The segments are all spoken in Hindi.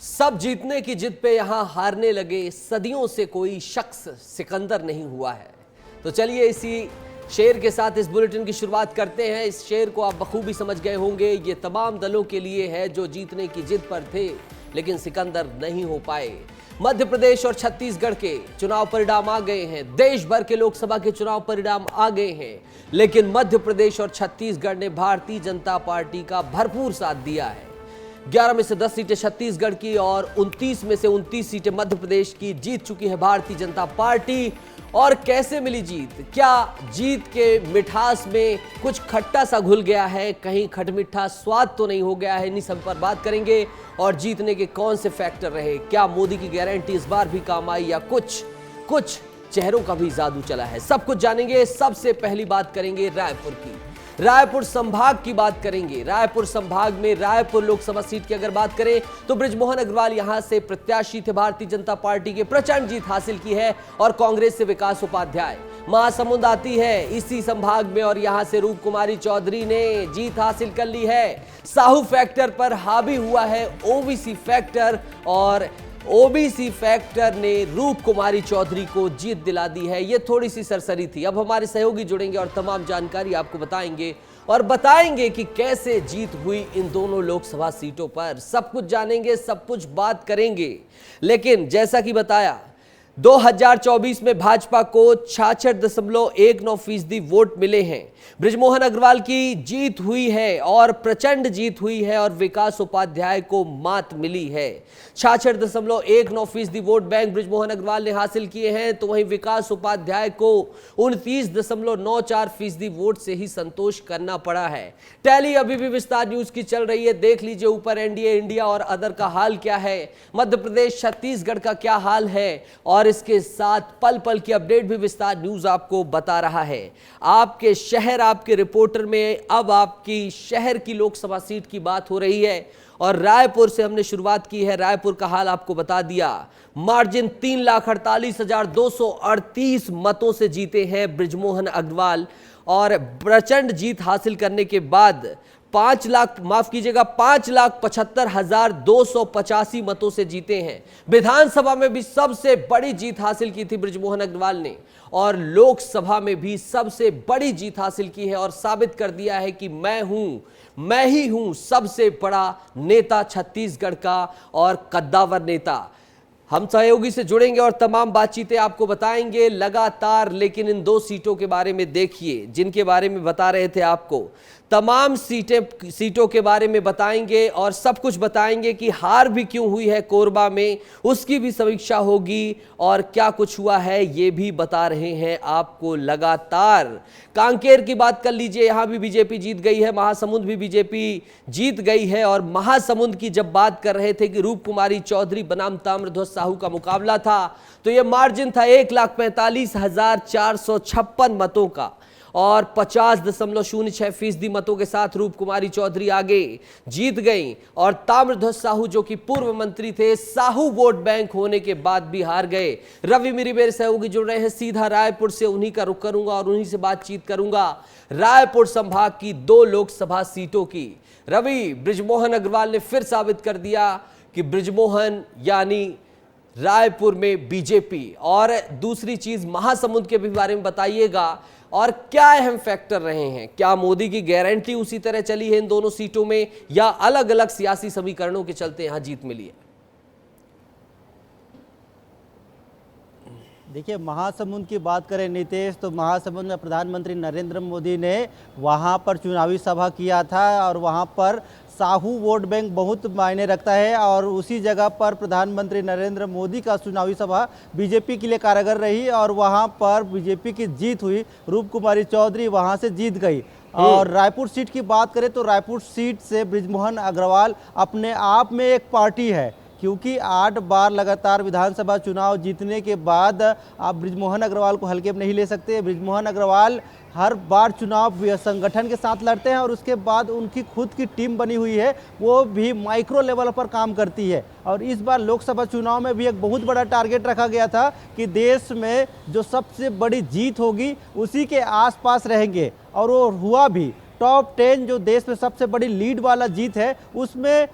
सब जीतने की जिद पे यहां हारने लगे, सदियों से कोई शख्स सिकंदर नहीं हुआ है। तो चलिए इसी शेर के साथ इस बुलेटिन की शुरुआत करते हैं। इस शेर को आप बखूबी समझ गए होंगे, ये तमाम दलों के लिए है जो जीतने की जिद पर थे लेकिन सिकंदर नहीं हो पाए। मध्य प्रदेश और छत्तीसगढ़ के चुनाव परिणाम आ गए हैं, देश भर के लोकसभा के चुनाव परिणाम आ गए हैं, लेकिन मध्य प्रदेश और छत्तीसगढ़ ने भारतीय जनता पार्टी का भरपूर साथ दिया है। 11 में से 10 सीटें छत्तीसगढ़ की और 29 में से 29 सीटें मध्य प्रदेश की जीत चुकी है भारतीय जनता पार्टी। और कैसे मिली जीत? क्या जीत के मिठास में कुछ खट्टा सा घुल गया है, कहीं खटमिठा स्वाद तो नहीं हो गया है? इन्हीं सब पर बात करेंगे। और जीतने के कौन से फैक्टर रहे, क्या मोदी की गारंटी इस बार भी काम आई या कुछ चेहरों का भी जादू चला है, सब कुछ जानेंगे। सबसे पहली बात करेंगे रायपुर की, रायपुर संभाग की बात करेंगे। रायपुर संभाग में रायपुर लोकसभा सीट की अगर बात करें तो बृजमोहन अग्रवाल यहां से प्रत्याशी थे, भारतीय जनता पार्टी के प्रचंड जीत हासिल की है। और कांग्रेस से विकास उपाध्याय। महासमुंद आती है इसी संभाग में और यहां से रूप कुमारी चौधरी ने जीत हासिल कर ली है। साहू फैक्टर पर हावी हुआ है ओबीसी फैक्टर और ओबीसी फैक्टर ने रूप कुमारी चौधरी को जीत दिला दी है। यह थोड़ी सी सरसरी थी। अब हमारे सहयोगी जुड़ेंगे और तमाम जानकारी आपको बताएंगे और बताएंगे कि कैसे जीत हुई इन दोनों लोकसभा सीटों पर। सब कुछ जानेंगे, सब कुछ बात करेंगे। लेकिन जैसा कि बताया, 2024 में भाजपा को 66.19% वोट मिले हैं। बृजमोहन अग्रवाल की जीत हुई है और प्रचंड जीत हुई है और विकास उपाध्याय को मात मिली है। 66.19% वोट बैंक बृजमोहन अग्रवाल ने हासिल किए हैं, तो वहीं विकास उपाध्याय को 29.94% वोट से ही संतोष करना पड़ा है। टैली अभी भी विस्तार न्यूज की चल रही है, देख लीजिए ऊपर एनडीए इंडिया और अदर का हाल क्या है, मध्य प्रदेश छत्तीसगढ़ का क्या हाल है, और इसके साथ पल पल की अपडेट भी विस्तार न्यूज आपको बता रहा है। आपके शहर, आपके रिपोर्टर में अब आपकी शहर की लोकसभा सीट की बात हो रही है और रायपुर से हमने शुरुआत की है। रायपुर का हाल आपको बता दिया। मार्जिन 3,48,238 मतों से जीते हैं बृजमोहन अग्रवाल और प्रचंड जीत हासिल करने के बाद 5,75,285 मतों से जीते हैं। विधानसभा में भी सबसे बड़ी जीत हासिल की थी बृजमोहन अग्रवाल ने और लोकसभा में भी सबसे बड़ी जीत हासिल की है और साबित कर दिया है कि मैं ही हूं सबसे बड़ा नेता छत्तीसगढ़ का और कद्दावर नेता। हम सहयोगी से जुड़ेंगे और तमाम बातचीतें आपको बताएंगे लगातार। लेकिन इन दो सीटों के बारे में देखिए, जिनके बारे में बता रहे थे आपको, तमाम सीटों के बारे में बताएंगे और सब कुछ बताएंगे कि हार भी क्यों हुई है कोरबा में, उसकी भी समीक्षा होगी और क्या कुछ हुआ है ये भी बता रहे हैं आपको लगातार। कांकेर की बात कर लीजिए, यहां भी बीजेपी जीत गई है, महासमुंद भी बीजेपी जीत गई है। और महासमुंद की जब बात कर रहे थे कि रूप कुमारी चौधरी बनाम ताम्रध्वज साहू का मुकाबला था, तो यह मार्जिन था 1,45,456 मतों का और 50.06% मतों के साथ रूप कुमारी चौधरी आगे जीत गई। और ताम्रध्वज साहू जो कि पूर्व मंत्री थे, साहू वोट बैंक होने के बाद भी हार गए। रवि मेरी मेरे सहयोगी जुड़ रहे हैं सीधा रायपुर से, उन्हीं का रुख करूंगा और उन्हीं से बातचीत करूंगा रायपुर संभाग की 2 लोकसभा सीटों की। रवि, बृजमोहन अग्रवाल ने फिर साबित कर दिया कि बृजमोहन यानी रायपुर में बीजेपी। और दूसरी चीज महासमुंद के भी बारे में बताइएगा और क्या अहम फैक्टर रहे हैं, क्या मोदी की गारंटी उसी तरह चली है इन दोनों सीटों में या अलग अलग सियासी समीकरणों के चलते यहां जीत मिली है? देखिए, महासमुंद की बात करें नितेश, तो महासमुंद में प्रधानमंत्री नरेंद्र मोदी ने वहां पर चुनावी सभा किया था और वहां पर साहू वोट बैंक बहुत मायने रखता है और उसी जगह पर प्रधानमंत्री नरेंद्र मोदी का चुनावी सभा बीजेपी के लिए कारगर रही और वहां पर बीजेपी की जीत हुई। रूप कुमारी चौधरी वहां से जीत गई। और रायपुर सीट की बात करें तो रायपुर सीट से बृजमोहन अग्रवाल अपने आप में एक पार्टी है, क्योंकि 8 बार लगातार विधानसभा चुनाव जीतने के बाद आप बृजमोहन अग्रवाल को हल्के में नहीं ले सकते। बृजमोहन अग्रवाल हर बार चुनाव संगठन के साथ लड़ते हैं और उसके बाद उनकी खुद की टीम बनी हुई है, वो भी माइक्रो लेवल पर काम करती है। और इस बार लोकसभा चुनाव में भी एक बहुत बड़ा टारगेट रखा गया था कि देश में जो सबसे बड़ी जीत होगी उसी के आसपास रहेंगे और वो हुआ भी। टॉप 10 जो देश में सबसे बड़ी लीड वाला जीत है उसमें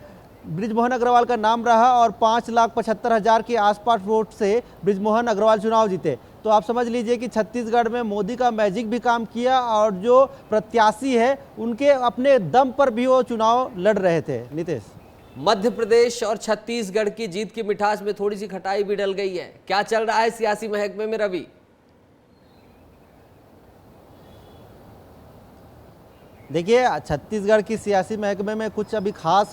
बृजमोहन अग्रवाल का नाम रहा और 5,75,000 के आसपास वोट से बृजमोहन अग्रवाल चुनाव जीते। तो आप समझ लीजिए कि छत्तीसगढ़ में मोदी का मैजिक भी काम किया और जो प्रत्याशी है उनके अपने दम पर भी वो चुनाव लड़ रहे थे। नीतीश, मध्य प्रदेश और छत्तीसगढ़ की जीत की मिठास में थोड़ी सी खटाई भी डल गई है। क्या चल रहा है सियासी महकमे में रवि? देखिए, छत्तीसगढ़ की सियासी महकमे में कुछ अभी खास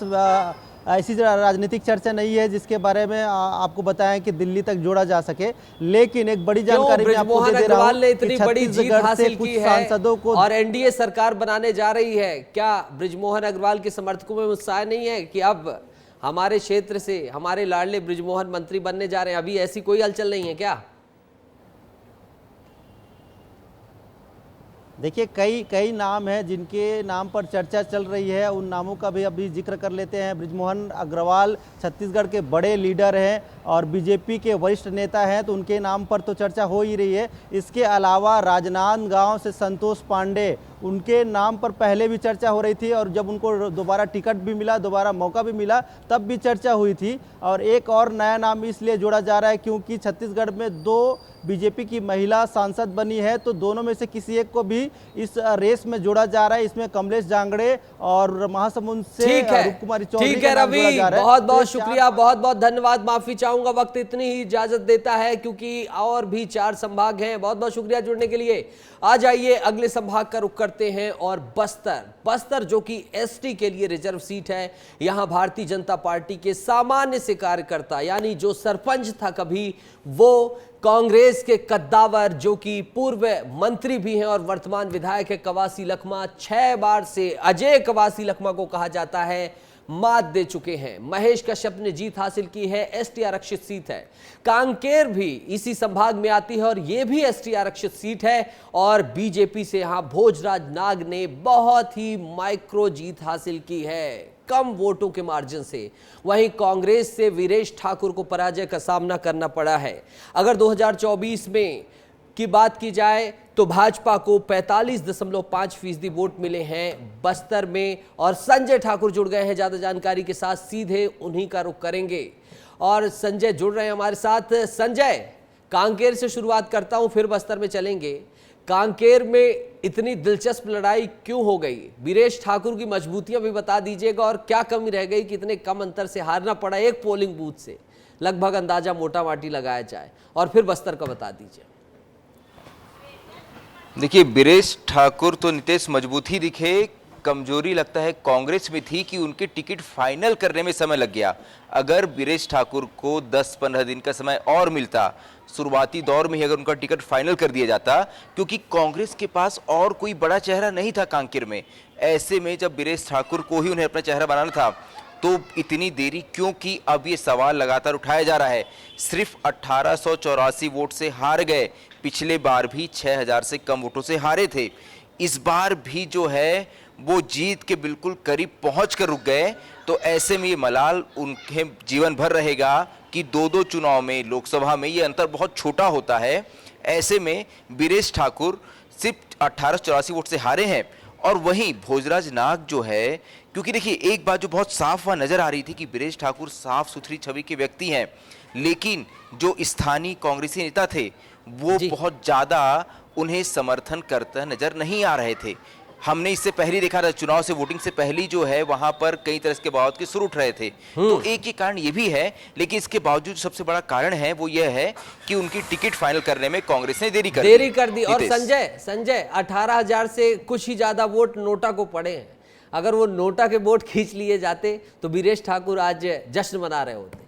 ऐसी राजनीतिक चर्चा नहीं है जिसके बारे में आपको बताएं कि दिल्ली तक जोड़ा जा सके। लेकिन एक बड़ी जानकारी मैं आपको दे दे रहा हूं ने इतनी कि बड़ी जीत हासिल की है सांसदों को और एनडीए सरकार बनाने जा रही है। क्या बृजमोहन अग्रवाल के समर्थकों में उत्साह नहीं है कि अब हमारे क्षेत्र से हमारे लाडले बृजमोहन मंत्री बनने जा रहे हैं? अभी ऐसी कोई हलचल नहीं है क्या? देखिए, कई नाम हैं जिनके नाम पर चर्चा चल रही है। उन नामों का भी अभी जिक्र कर लेते हैं। बृजमोहन अग्रवाल छत्तीसगढ़ के बड़े लीडर हैं और बीजेपी के वरिष्ठ नेता हैं, तो उनके नाम पर तो चर्चा हो ही रही है। इसके अलावा राजनांदगांव से संतोष पांडे, उनके नाम पर पहले भी चर्चा हो रही थी और जब उनको दोबारा टिकट भी मिला, दोबारा मौका भी मिला, तब भी चर्चा हुई थी। और एक और नया नाम इसलिए जोड़ा जा रहा है क्योंकि छत्तीसगढ़ में 2 बीजेपी की महिला सांसद बनी है, तो दोनों में से किसी एक को भी इस रेस में जोड़ा जा रहा है। इसमें कमलेश जांगड़े और महासमुंद से रूपकुमारी चौधरी ठीक है रवि, बहुत बहुत शुक्रिया, बहुत बहुत धन्यवाद। माफी चाहूंगा, वक्त इतनी ही इजाजत देता है क्योंकि और भी 4 संभाग हैं। बहुत बहुत शुक्रिया जुड़ने के लिए। आ जाइए अगले संभाग का रुख करते हैं और बस्तर जो कि एसटी के लिए रिजर्व सीट है। यहां भारतीय जनता पार्टी के सामान्य से कार्यकर्ता, यानी जो सरपंच था कभी, वो कांग्रेस के कद्दावर जो कि पूर्व मंत्री भी हैं और वर्तमान विधायक है कवासी लखमा, 6 बार से अजय कवासी लखमा को कहा जाता है, मात दे चुके हैं। महेश कश्यप ने जीत हासिल की है, एसटी आरक्षित सीट है। कांकेर भी इसी संभाग में आती है और यह भी एसटी आरक्षित सीट है और बीजेपी से यहां भोजराज नाग ने बहुत ही माइक्रो जीत हासिल की है, कम वोटों के मार्जिन से। वहीं कांग्रेस से वीरेश ठाकुर को पराजय का सामना करना पड़ा है। अगर 2024 में की बात की जाए तो भाजपा को 45.5% वोट मिले हैं बस्तर में और संजय ठाकुर जुड़ गए हैं ज्यादा जानकारी के साथ, सीधे उन्हीं का रुख करेंगे। और संजय जुड़ रहे हैं हमारे साथ। संजय, कांकेर से शुरुआत करता हूं, फिर बस्तर में चलेंगे। कांकेर में इतनी दिलचस्प लड़ाई क्यों हो गई? वीरेश ठाकुर की मजबूतियां भी बता दीजिएगा और क्या कमी रह गई कि इतने कम अंतर से हारना पड़ा एक पोलिंग बूथ से, लगभग अंदाजा मोटा माटी लगाया जाए, और फिर बस्तर का बता दीजिए। देखिए, वीरेश ठाकुर तो नीतीश मजबूत ही दिखे, कमजोरी लगता है कांग्रेस में थी कि उनके टिकट फाइनल करने में समय लग गया। अगर वीरेश ठाकुर को 10-15 दिन का समय और मिलता, शुरुआती दौर में ही अगर उनका टिकट फाइनल कर दिया जाता, क्योंकि कांग्रेस के पास और कोई बड़ा चेहरा नहीं था कांकेर में। ऐसे में जब वीरेश ठाकुर को ही उन्हें अपना चेहरा बनाना था तो इतनी देरी क्यों की, अब ये सवाल लगातार उठाया जा रहा है। सिर्फ 1884 वोट से हार गए, पिछले बार भी 6000 से कम वोटों से हारे थे। इस बार भी जो है वो जीत के बिल्कुल करीब पहुंच कर रुक गए। तो ऐसे में ये मलाल उनके जीवन भर रहेगा कि 2-2 चुनाव में, लोकसभा में ये अंतर बहुत छोटा होता है। ऐसे में वीरेश ठाकुर सिर्फ 1884 वोट से हारे हैं। और वहीं भोजराज नाग जो है, क्योंकि देखिए एक बात जो बहुत साफ वहाँ नजर आ रही थी कि वीरेश ठाकुर साफ सुथरी छवि के व्यक्ति हैं, लेकिन जो स्थानीय कांग्रेसी नेता थे वो बहुत ज्यादा उन्हें समर्थन करते नजर नहीं आ रहे थे। हमने इससे पहले देखा था, चुनाव से वोटिंग से पहले जो है वहां पर कई तरह के बवाल के सुर उठ रहे थे। तो एक ही कारण ये भी है, लेकिन इसके बावजूद सबसे बड़ा कारण है वो ये है कि उनकी टिकट फाइनल करने में कांग्रेस ने देरी कर दी। और संजय 18,000 से कुछ ही ज्यादा वोट नोटा को पड़े हैं। अगर वो नोटा के वोट खींच लिए जाते तो वीरेश ठाकुर आज जश्न मना रहे होते।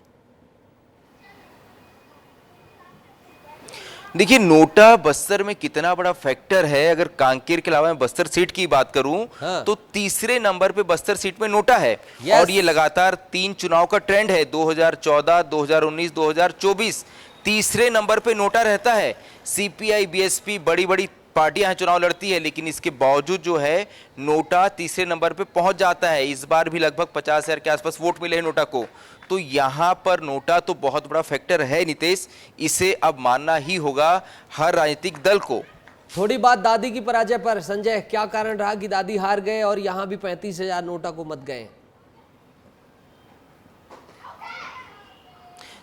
देखिए, नोटा बस्तर में कितना बड़ा फैक्टर है। अगर कांकेर के अलावा मैं बस्तर सीट की बात करूं तो तीसरे नंबर पे बस्तर सीट में नोटा है। और ये लगातार 3 चुनाव का ट्रेंड है, 2014, 2019, 2024, तीसरे नंबर पे नोटा रहता है। सीपीआई, बीएसपी, बड़ी बड़ी पार्टियां यहाँ चुनाव लड़ती है, लेकिन इसके बावजूद जो है नोटा तीसरे नंबर पे पहुंच जाता है। इस बार भी लगभग 50,000 के आसपास वोट मिले हैं नोटा को। तो यहाँ पर नोटा तो बहुत बड़ा फैक्टर है नीतीश, इसे अब मानना ही होगा हर राजनीतिक दल को। थोड़ी बात दादी की पराजय पर। संजय, क्या कारण रहा कि दादी हार गए और यहाँ भी 35,000 नोटा को मत गए?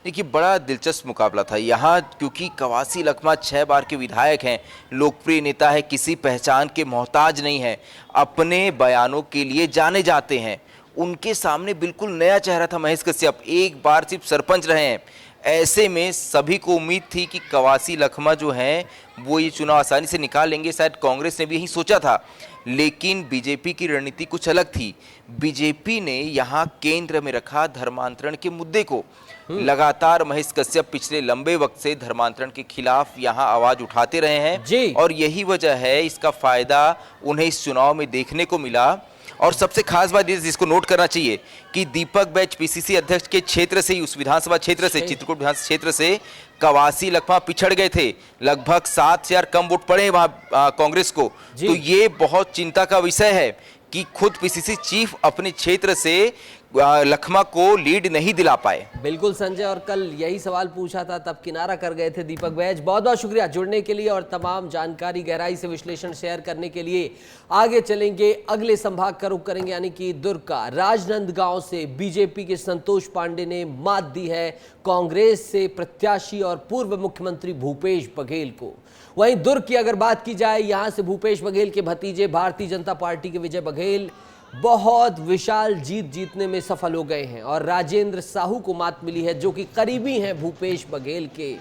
देखिए बड़ा दिलचस्प मुकाबला था यहाँ, क्योंकि कवासी लखमा 6 बार के विधायक हैं, लोकप्रिय नेता है, किसी पहचान के मोहताज नहीं है, अपने बयानों के लिए जाने जाते हैं। उनके सामने बिल्कुल नया चेहरा था महेश कश्यप, एक बार सिर्फ सरपंच रहे हैं। ऐसे में सभी को उम्मीद थी कि कवासी लखमा जो हैं वो ये चुनाव आसानी से निकाल लेंगे, शायद कांग्रेस ने भी यही सोचा था। लेकिन बीजेपी की रणनीति कुछ अलग थी। बीजेपी ने यहाँ केंद्र में रखा धर्मांतरण के मुद्दे को। लगातार महेश कश्यप पिछले लंबे वक्त से धर्मांतरण के खिलाफ यहाँ आवाज उठाते रहे हैं और यही वजह है, इसका फायदा उन्हें इस चुनाव में देखने को मिला। और सबसे खास बात जिसको नोट करना चाहिए कि दीपक बैच पीसीसी अध्यक्ष के क्षेत्र से ही, उस विधानसभा क्षेत्र से, चित्रकूट विधानसभा क्षेत्र से कवासी लखमा पिछड़ गए थे, लगभग 7,000 कम वोट पड़े वहां कांग्रेस को। तो ये बहुत चिंता का विषय है कि खुद पीसीसी चीफ अपने क्षेत्र से लखमा को लीड नहीं दिला पाए। बिल्कुल संजय, और कल यही सवाल पूछा था, तब किनारा कर गए थे दीपक बैज। बहुत बहुत शुक्रिया जुड़ने के लिए और तमाम जानकारी गहराई से विश्लेषण शेयर करने के लिए। आगे चलेंगे, अगले संभाग का रुख करेंगे, यानी कि दुर्ग का। राजनांदगांव से बीजेपी के संतोष पांडे ने मात दी है कांग्रेस से प्रत्याशी और पूर्व मुख्यमंत्री भूपेश बघेल को। वहीं दुर्ग की अगर बात की जाए, यहां से भूपेश बघेल के भतीजे भारतीय जनता पार्टी के विजय बघेल बहुत विशाल जीत जीतने में सफल हो गए हैं और राजेंद्र साहू को मात मिली है, जो कि करीबी हैं भूपेश बघेल के।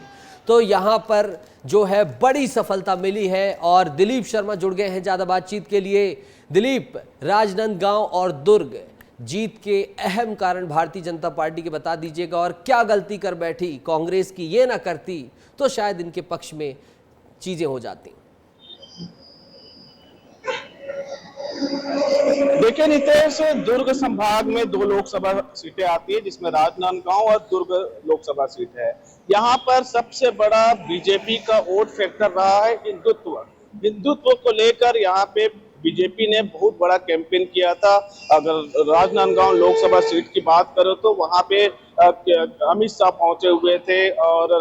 तो यहां पर जो है बड़ी सफलता मिली है और दिलीप शर्मा जुड़ गए हैं ज्यादा बातचीत के लिए। दिलीप, राजनांदगांव और दुर्ग जीत के अहम कारण भारतीय जनता पार्टी के बता दीजिएगा, और क्या गलती कर बैठी कांग्रेस की, ये ना करती तो शायद इनके पक्ष में चीजें हो जाती। देखिए नितेश, दुर्ग संभाग में 2 लोकसभा सीटें आती है, जिसमें राजनांदगांव और दुर्ग लोकसभा सीट है। यहाँ पर सबसे बड़ा बीजेपी का वोट फैक्टर रहा है हिंदुत्व को लेकर। यहाँ पे बीजेपी ने बहुत बड़ा कैंपेन किया था। अगर राजनांदगांव लोकसभा सीट की बात करो तो वहाँ पे अमित शाह पहुंचे हुए थे और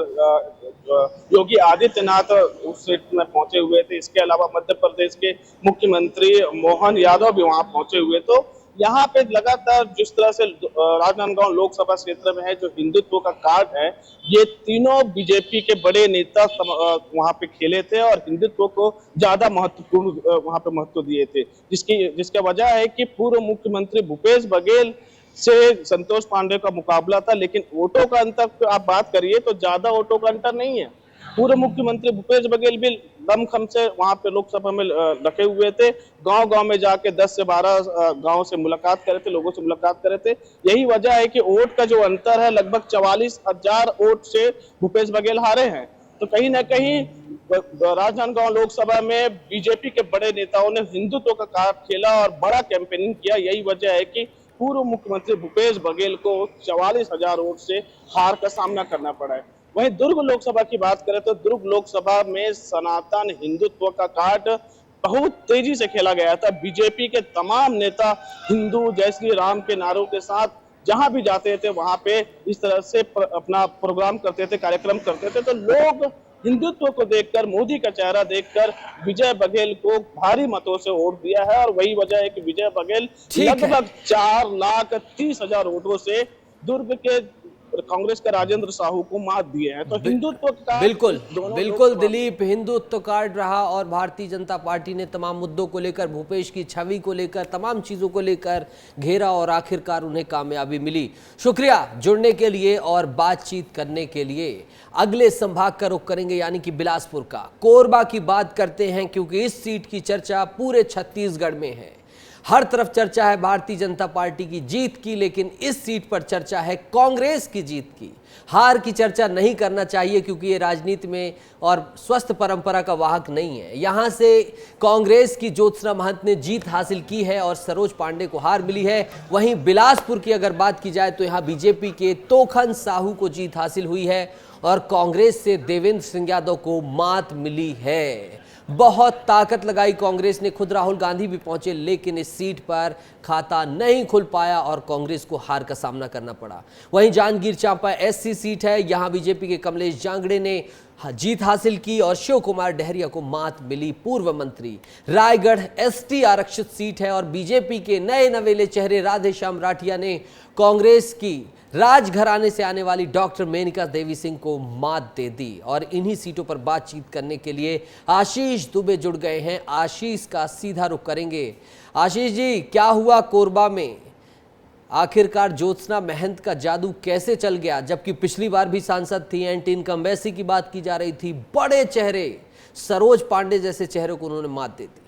योगी आदित्यनाथ उस सीट में पहुंचे हुए थे। इसके अलावा मध्य प्रदेश के मुख्यमंत्री मोहन यादव भी वहां पहुंचे हुए। तो यहाँ पे लगातार जिस तरह से राजनांदगांव लोकसभा क्षेत्र में है, जो हिंदुत्व का कार्ड है, ये तीनों बीजेपी के बड़े नेता वहां पे खेले थे और हिंदुत्व को ज्यादा महत्वपूर्ण वहां पे महत्व दिए थे, जिसका वजह है कि पूर्व मुख्यमंत्री भूपेश बघेल से संतोष पांडे का मुकाबला था। लेकिन वोटों का अंतर आप बात करिए तो ज्यादा वोटों का अंतर नहीं है। पूर्व मुख्यमंत्री भूपेश बघेल भी दमखम से वहां पे लोकसभा में रखे हुए थे। गांव-गांव में जाके 10 से 12 गांव से मुलाकात करे थे, लोगों से मुलाकात करे थे। यही वजह है कि वोट का जो अंतर है, लगभग 44,000 वोट से भूपेश बघेल हारे हैं। तो कहीं ना कहीं राजनांदगांव लोकसभा में बीजेपी के बड़े नेताओं ने हिंदुत्व का कार्ड खेला और बड़ा कैंपेनिंग किया। यही वजह है कि पूर्व मुख्यमंत्री भूपेश बघेल को 44,000 वोट से हार का सामना करना पड़ा है। वहीं दुर्ग लोकसभा की बात करें तो दुर्ग लोकसभा में सनातन हिंदुत्व का कार्ड बहुत तेजी से खेला गया था। बीजेपी के तमाम नेता हिंदू जय श्री राम के नारों के साथ जहां भी जाते थे वहां पे इस तरह से अपना प्रोग्राम करते थे, कार्यक्रम करते थे। तो लोग हिंदुत्व को देखकर, मोदी का चेहरा देखकर विजय बघेल को भारी मतों से वोट दिया है और वही वजह है कि विजय बघेल लगभग 4,30,000 वोटों से दुर्ग के कांग्रेस का राजेंद्र साहू को मात दिए हैं। तो हिंदुत्व का बिल्कुल दिलीप, हिंदुत्व कार्ड रहा और भारतीय जनता पार्टी ने तमाम मुद्दों को लेकर, भूपेश की छवि को लेकर, तमाम चीजों को लेकर घेरा और आखिरकार उन्हें कामयाबी मिली। शुक्रिया जुड़ने के लिए और बातचीत करने के लिए। अगले संभाग का रुख करेंगे, यानी कि बिलासपुर का। कोरबा की बात करते हैं क्योंकि इस सीट की चर्चा पूरे छत्तीसगढ़ में है। हर तरफ चर्चा है भारतीय जनता पार्टी की जीत की, लेकिन इस सीट पर चर्चा है कांग्रेस की जीत की। हार की चर्चा नहीं करना चाहिए क्योंकि ये राजनीति में और स्वस्थ परंपरा का वाहक नहीं है। यहां से कांग्रेस की ज्योत्सना महंत ने जीत हासिल की है और सरोज पांडे को हार मिली है। वहीं बिलासपुर की अगर बात की जाए तो यहां बीजेपी के तोखन साहू को जीत हासिल हुई है और कांग्रेस से देवेंद्र सिंह यादव को मात मिली है। बहुत ताकत लगाई कांग्रेस ने, खुद राहुल गांधी भी पहुंचे, लेकिन इस सीट पर खाता नहीं खुल पाया और कांग्रेस को हार का सामना करना पड़ा। वहीं जांजगीर चांपा एससी सीट है, यहां बीजेपी के कमलेश जांगड़े ने जीत हासिल की और शिव कुमार डहरिया को मात मिली, पूर्व मंत्री। रायगढ़ एसटी आरक्षित सीट है और बीजेपी के नए नवेले चेहरे राधेश्याम राठिया ने कांग्रेस की राजघराने से आने वाली डॉक्टर मेनका देवी सिंह को मात दे दी और इन्हीं सीटों पर बातचीत करने के लिए आशीष दुबे जुड़ गए हैं। आशीष का सीधा रुख करेंगे। आशीष जी, क्या हुआ कोरबा में? आखिरकार ज्योत्सना महंत का जादू कैसे चल गया? जबकि पिछली बार भी सांसद थी, एंटी इनकम्बेंसी की बात की जा रही थी, बड़े चेहरे सरोज पांडे जैसे चेहरों को उन्होंने मात दे दी।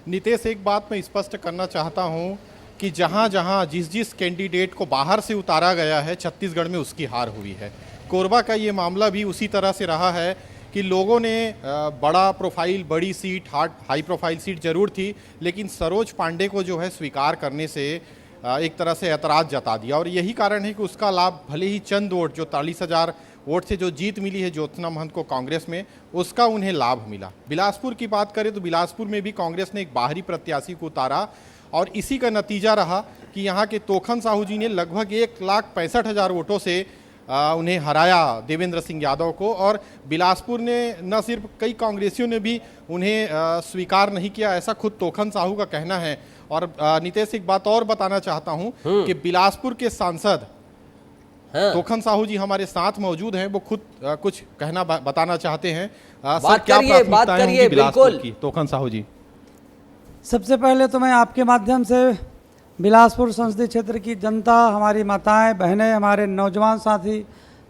नितेश, एक बात मैं स्पष्ट करना चाहता हूं कि जहां जहां जिस कैंडिडेट को बाहर से उतारा गया है छत्तीसगढ़ में उसकी हार हुई है। कोरबा का ये मामला भी उसी तरह से रहा है कि लोगों ने बड़ा प्रोफाइल, बड़ी सीट, हाई प्रोफाइल सीट जरूर थी, लेकिन सरोज पांडे को जो है स्वीकार करने से एक तरह से ऐतराज़ जता दिया और यही कारण है कि उसका लाभ भले ही चंद वोट, जो 40,000 वोट से जो जीत मिली है ज्योत्सना महंत को कांग्रेस में, उसका उन्हें लाभ मिला। बिलासपुर की बात करें तो बिलासपुर में भी कांग्रेस ने एक बाहरी प्रत्याशी को उतारा और इसी का नतीजा रहा कि यहाँ के तोखन साहू जी ने लगभग 1,65,000 वोटों से उन्हें हराया, देवेंद्र सिंह यादव को। और बिलासपुर ने न सिर्फ कई कांग्रेसियों ने भी उन्हें स्वीकार नहीं किया, ऐसा खुद तोखन साहू का कहना है। और नितेश, एक बात और बताना चाहता हूं कि बिलासपुर के सांसद तोखन साहू जी हमारे साथ मौजूद हैं, वो खुद कुछ कहना बताना चाहते हैं। सर, क्या प्राथमिकताएं होंगी बिलासपुर की? तोखन साहू जी। सबसे पहले तो मैं आपके माध्यम से बिलासपुर संसदीय क्षेत्र की जनता, हमारी माताएं, बहनें, हमारे नौजवान साथी,